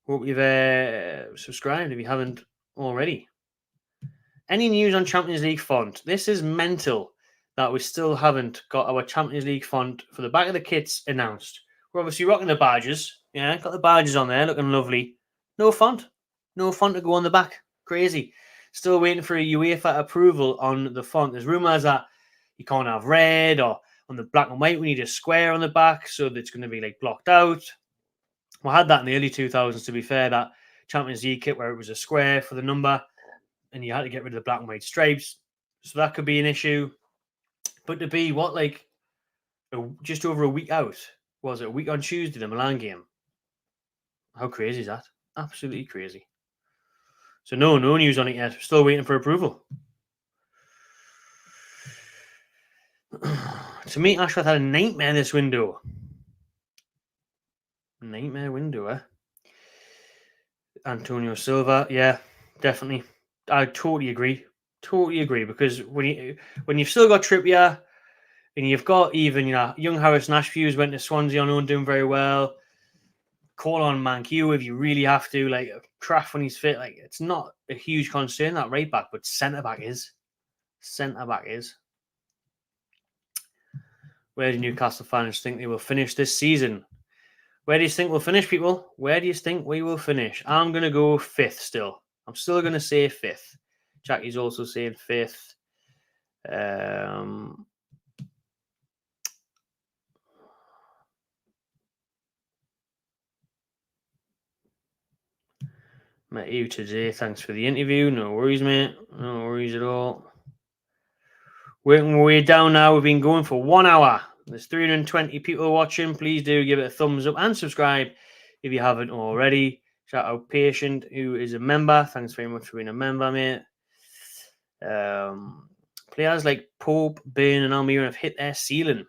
Hope you've subscribed if you haven't already. Any news on Champions League font? This is mental that we still haven't got our Champions League font for the back of the kits announced. We're obviously rocking the badges. Yeah, got the badges on there, looking lovely. No font. No font to go on the back. Crazy. Still waiting for a UEFA approval on the font. There's rumours that you can't have red, or on the black and white we need a square on the back, so that it's going to be like blocked out. We had that in the early 2000s, to be fair, that Champions League kit where it was a square for the number and you had to get rid of the black and white stripes. So that could be an issue. But to be, just over a week out? Was it a week on Tuesday, the Milan game? How crazy is that? Absolutely crazy. So no news on it yet. Still waiting for approval. To me, Ashworth had a nightmare this window. Nightmare window, eh? Antonio Silva, yeah, definitely. I totally agree. Because when you've still got Trippier and you've got even young Harris Nashville who's went to Swansea on loan, doing very well. Call on Mankiw if you really have to. Like Kraft when he's fit, like it's not a huge concern that right back, but centre back is. Where do Newcastle fans think they will finish this season? Where do you think we'll finish, people? Where do you think we will finish? I'm going to go 5th still. I'm still going to say 5th. Jackie's also saying 5th. Met you today. Thanks for the interview. No worries, mate. No worries at all. Working our way down now. We've been going for 1 hour. There's 320 people watching. Please do give it a thumbs up and subscribe if you haven't already. Shout out Patient, who is a member. Thanks very much for being a member, mate. Players like Pope, Burn, and Almiron have hit their ceiling.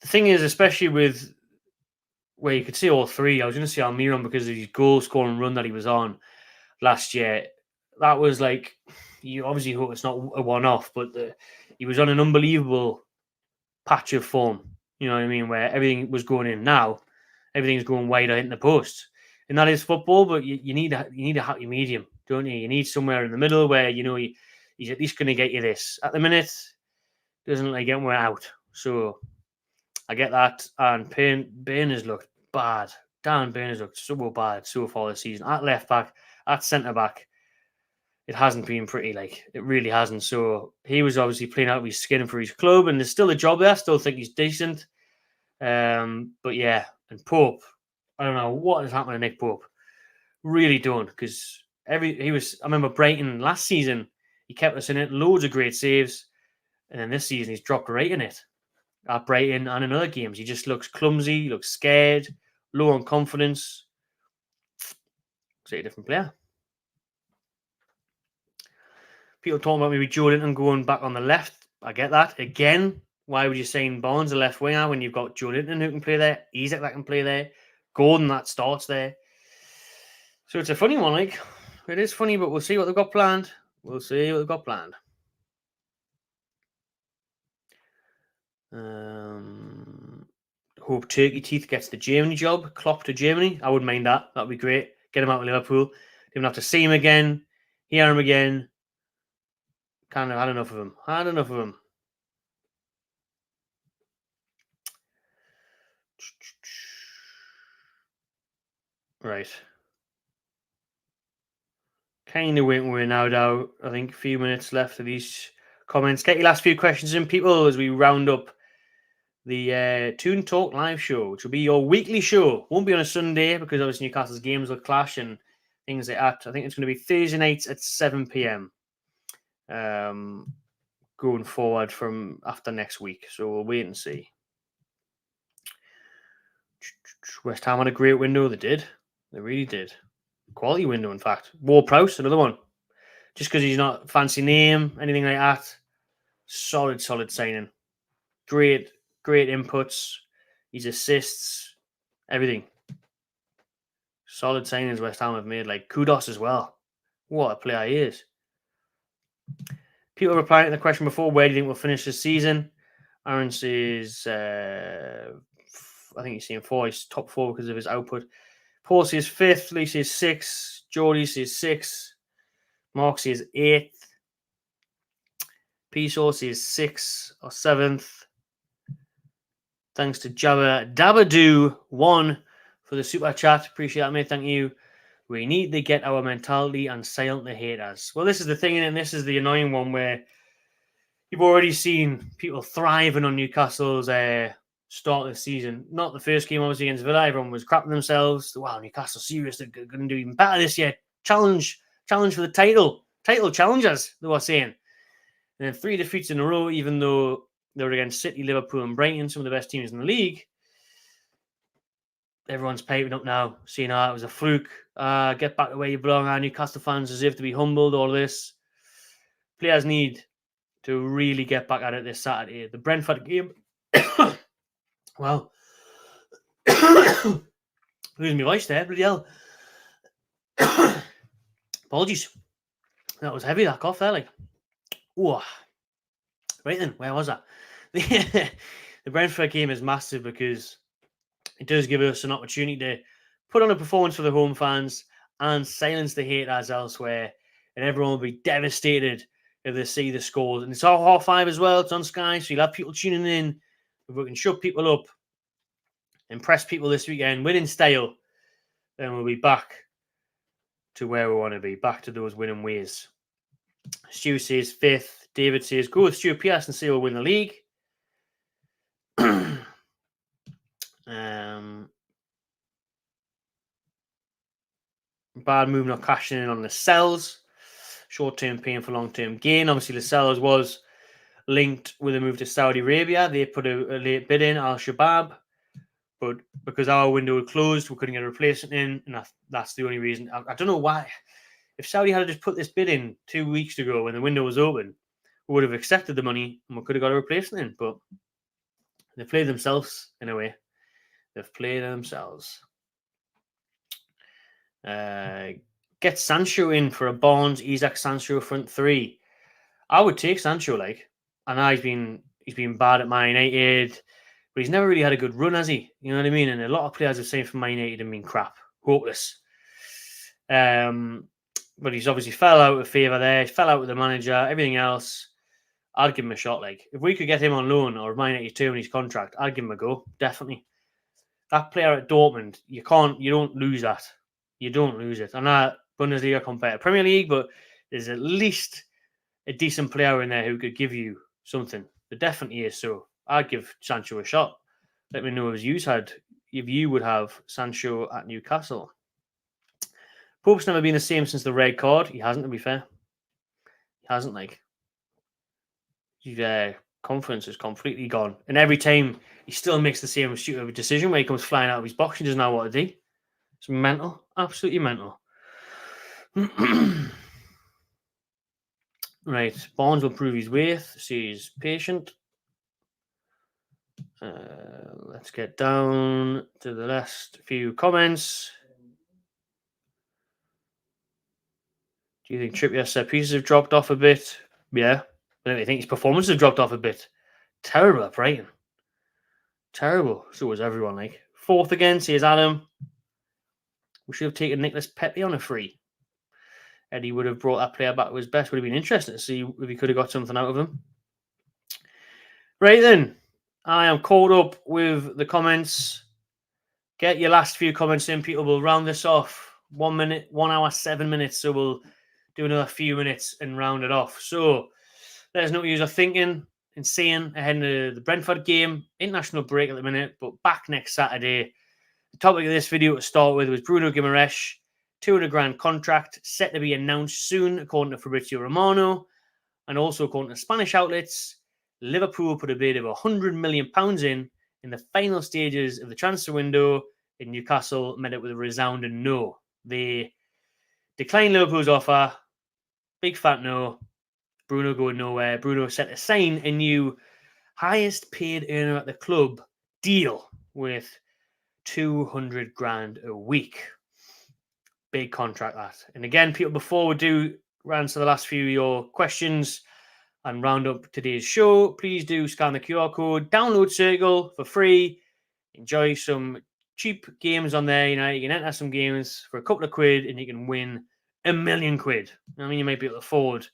The thing is, especially with where you could see all three, I was going to see Almiron because of his goal scoring run that he was on last year. That was like, you obviously hope it's not a one-off, but he was on an unbelievable patch of form. You know what I mean? Where everything was going in. Now everything's going wider hitting the post, and that is football. But you need a happy medium, don't you? You need somewhere in the middle where he's at least going to get you this. At the minute, doesn't like getting out. So I get that. And Bain has looked bad. Dan Bain has looked so bad so far this season. At left back, at centre back, it hasn't been pretty. Like, it really hasn't. So he was obviously playing out of his skin for his club, and there's still a job there. I still think he's decent. But yeah, and Pope, I don't know what has happened to Nick Pope. Really don't, because I remember Brighton last season, he kept us in it, loads of great saves, and then this season he's dropped right in it. At Brighton and in other games, he just looks clumsy, looks scared, low on confidence. It's a different player. People talking about maybe Joe Linton going back on the left. I get that. Again, why would you sign Barnes a left winger when you've got Joe Linton who can play there, Isak that can play there, Gordon that starts there? So it's a funny one, like. It is funny, but we'll see what they've got planned. Hope Turkey Teeth gets the Germany job. Klopp to Germany. I wouldn't mind that. That'd be great. Get him out of Liverpool. Don't have to see him again. Hear him again. Kind of had enough of him. Right. Kind of waiting we're now down. I think a few minutes left of these comments. Get your last few questions in, people, as we round up the Toon Talk live show, which will be your weekly show. Won't be on a Sunday because obviously Newcastle's games will clash and things like that. I think it's going to be Thursday nights at 7 p.m. Going forward from after next week. So we'll wait and see. West Ham had a great window. They did. They really did. Quality window, in fact. Ward-Prowse, another one. Just because he's not fancy name, anything like that. Solid signing. Great inputs. His assists. Everything. Solid signings West Ham have made. Like, kudos as well. What a player he is. People replying to the question before, where do you think we'll finish this season? Aaron says, I think he's saying 4. He's top 4 because of his output. Paul says 5th. Lee says 6th. Geordie says 6th. Mark says 8th. P-Saw says 6th or 7th. Thanks to Jabba Dabadoo 1 for the super chat. Appreciate that, mate. Thank you. We need to get our mentality and silent the haters. Well, this is the thing, and this is the annoying one where you've already seen people thriving on Newcastle's start of the season. Not the first game, obviously, against Villa. Everyone was crapping themselves. Wow, Newcastle serious. They're going to do even better this year. Challenge for the title. Title challengers, they were saying. And then 3 defeats in a row, even though they were against City, Liverpool, and Brighton, some of the best teams in the league. Everyone's piping up now, saying, it was a fluke. Get back to where you belong. Newcastle fans deserve to be humbled, all this. Players need to really get back at it this Saturday. The Brentford game. Well, losing my voice there, bloody hell. Apologies. That was heavy, that cough there, like. Ooh. Right then, where was that? The Brentford game is massive because it does give us an opportunity to put on a performance for the home fans and silence the haters elsewhere. And everyone will be devastated if they see the scores. And it's all 5:30 as well. It's on Sky, so you'll have people tuning in. If we can shut people up, impress people this weekend, win in style, then we'll be back to where we want to be, back to those winning ways. Stu says 5th. David says, go with Stuart Pearce and say we'll win the league. Bad move not cashing in on Lascelles. Short-term pain for long-term gain. Obviously, Lascelles was linked with a move to Saudi Arabia. They put a late bid in, Al-Shabaab. But because our window was closed, we couldn't get a replacement in. And that's the only reason. I don't know why. If Saudi had just put this bid in 2 weeks ago when the window was open, we would have accepted the money and we could have got a replacement in. But they played themselves in a way. They've played themselves. Get Sancho in for a Barnes, Isaac, Sancho front three. I would take Sancho. I know he's been bad at Man United, but he's never really had a good run, has he? You know what I mean? And a lot of players have saying for Man United and been crap, hopeless. But he's obviously fell out of favour there. He fell out with the manager, everything else. I'd give him a shot. If we could get him on loan or Man United term in his contract, I'd give him a go. Definitely. That player at Dortmund, you don't lose that. You don't lose it. I'm not Bundesliga compared to Premier League, but there's at least a decent player in there who could give you something. There definitely is. So I'd give Sancho a shot. Let me know if you would have Sancho at Newcastle. Pope's never been the same since the red card. He hasn't, to be fair. He hasn't, his confidence is completely gone. And every time he still makes the same stupid decision when he comes flying out of his box. He doesn't know what to do. It's mental. Absolutely mental. Right. Barnes will prove his worth. See, he's patient. Let's get down to the last few comments. Do you think Trippier's set pieces have dropped off a bit? Yeah. But I think his performance has dropped off a bit. Terrible at Brighton. Terrible. So was everyone. Fourth again, says Adam. We should have taken Nicholas Pepe on a free. Eddie would have brought that player back to his best. Would have been interesting to see if he could have got something out of him. Right then. I am caught up with the comments. Get your last few comments in, people. We'll round this off. 1 minute, 1 hour, 7 minutes. So we'll do another few minutes and round it off. So let us know what you are thinking and seeing ahead of the Brentford game. International break at the minute, but back next Saturday. The topic of this video to start with was Bruno Guimaraes, 200 grand contract set to be announced soon, according to Fabrizio Romano, and also according to Spanish outlets. Liverpool put a bid of £100 million in the final stages of the transfer window, and Newcastle met it with a resounding no. They declined Liverpool's offer. Big fat no. Bruno going nowhere. Bruno set to sign a new highest paid earner at the club deal with 200 grand a week. Big contract, that. And again, people, before we do answer the last few of your questions and round up today's show, please do scan the QR code, download Circle for free, enjoy some cheap games on there. You can enter some games for a couple of quid and you can win £1 million. I mean, you might be able to afford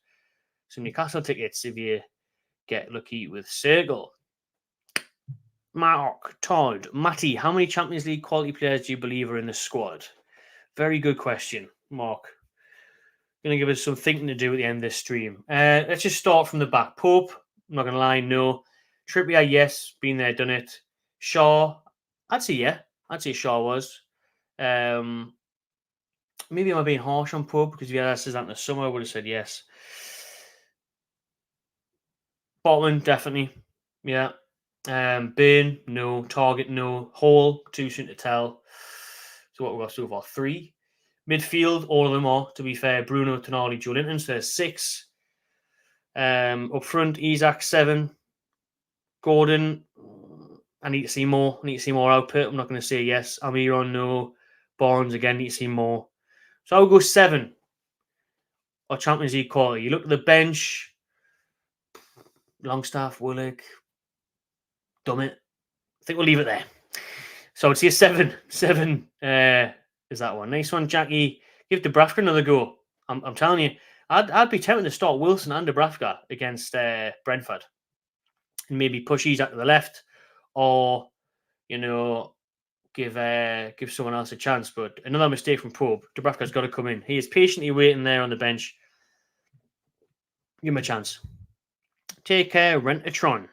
some Newcastle tickets if you get lucky with Circle. Mark, Todd, Matty, how many Champions League quality players do you believe are in the squad? Very good question, Mark. Going to give us some thinking to do at the end of this stream. Let's just start from the back. Pope, I'm not going to lie, no. Trippier, yes, been there, done it. Shaw, I'd say yeah. I'd say Shaw was. Maybe I'm being harsh on Pope because if he had asked us that in the summer, I would have said yes. Botman, definitely. Yeah. Burn, no. Target, no. Hall, too soon to tell. So what we've got so far? 3. Midfield, all of them are, to be fair. Bruno, Tonali, Joelinton, so there's 6. Up front, Isaac, 7. Gordon, I need to see more. I need to see more output. I'm not going to say yes. Almiron, no. Barnes, again, need to see more. So I'll go 7. Or Champions League quality. You look at the bench. Longstaff, Willock, Dummett. I think we'll leave it there. So I'd say 7. 7 is that one. Nice one, Jackie. Give Dubravka another go. I'm telling you, I'd be tempted to start Wilson and Dubravka against Brentford. And maybe push Isaac to the left. Or, give someone else a chance. But another mistake from Pope. Dubravka's got to come in. He is patiently waiting there on the bench. Give him a chance. Take care, Rentatron.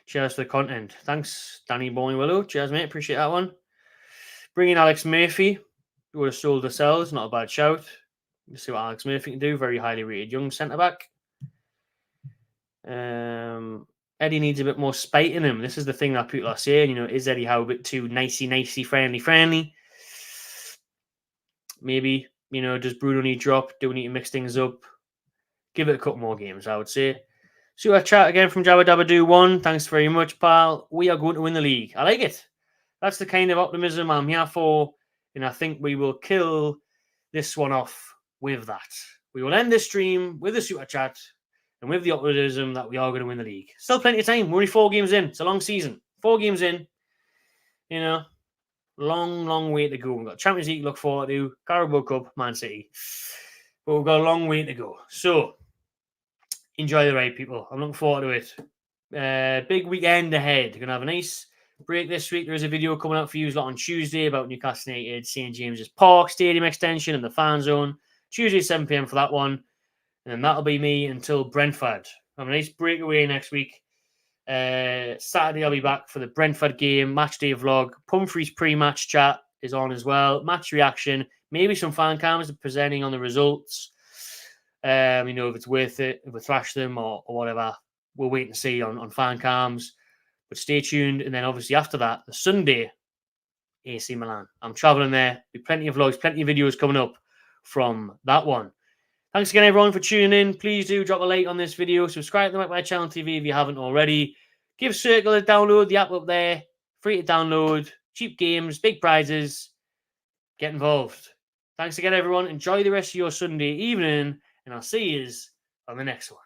Cheers for the content. Thanks, Danny Boyne-Willow. Cheers, mate. Appreciate that one. Bring in Alex Murphy. You would have sold ourselves. Not a bad shout. Let's see what Alex Murphy can do. Very highly rated young centre-back. Eddie needs a bit more spite in him. This is the thing that people are saying. Is Eddie Howe a bit too nicey, friendly? Maybe. You know, does Bruno need drop? Do we need to mix things up? Give it a couple more games, I would say. Super chat again from Jabba Dabba Do 1. Thanks very much, pal. We are going to win the league. I like it. That's the kind of optimism I'm here for. And I think we will kill this one off with that. We will end this stream with a super chat and with the optimism that we are going to win the league. Still plenty of time. We're only 4 games in. It's a long season. 4 games in. You know, long way to go. We've got Champions League to look forward to. Carabao Cup, Man City. But we've got a long way to go. So, enjoy the ride, people. I'm looking forward to it. Big weekend ahead. We're going to have a nice break this week. There is a video coming out for you on Tuesday about Newcastle United, St. James's Park Stadium extension and the fan zone. Tuesday, 7 p.m. for that one. And then that'll be me until Brentford. Have a nice breakaway next week. Saturday, I'll be back for the Brentford game, match day vlog. Pumphrey's pre-match chat is on as well. Match reaction, maybe some fan cams presenting on the results. You know, if it's worth it, if we thrash them or whatever. We'll wait and see on fan cams. But stay tuned. And then obviously after that, the Sunday, AC Milan. I'm traveling there. There'll be plenty of vlogs, plenty of videos coming up from that one. Thanks again, everyone, for tuning in. Please do drop a like on this video. Subscribe to my channel TV if you haven't already. Give Circle a download, the app up there. Free to download. Cheap games, big prizes. Get involved. Thanks again, everyone. Enjoy the rest of your Sunday evening, and I'll see you on the next one.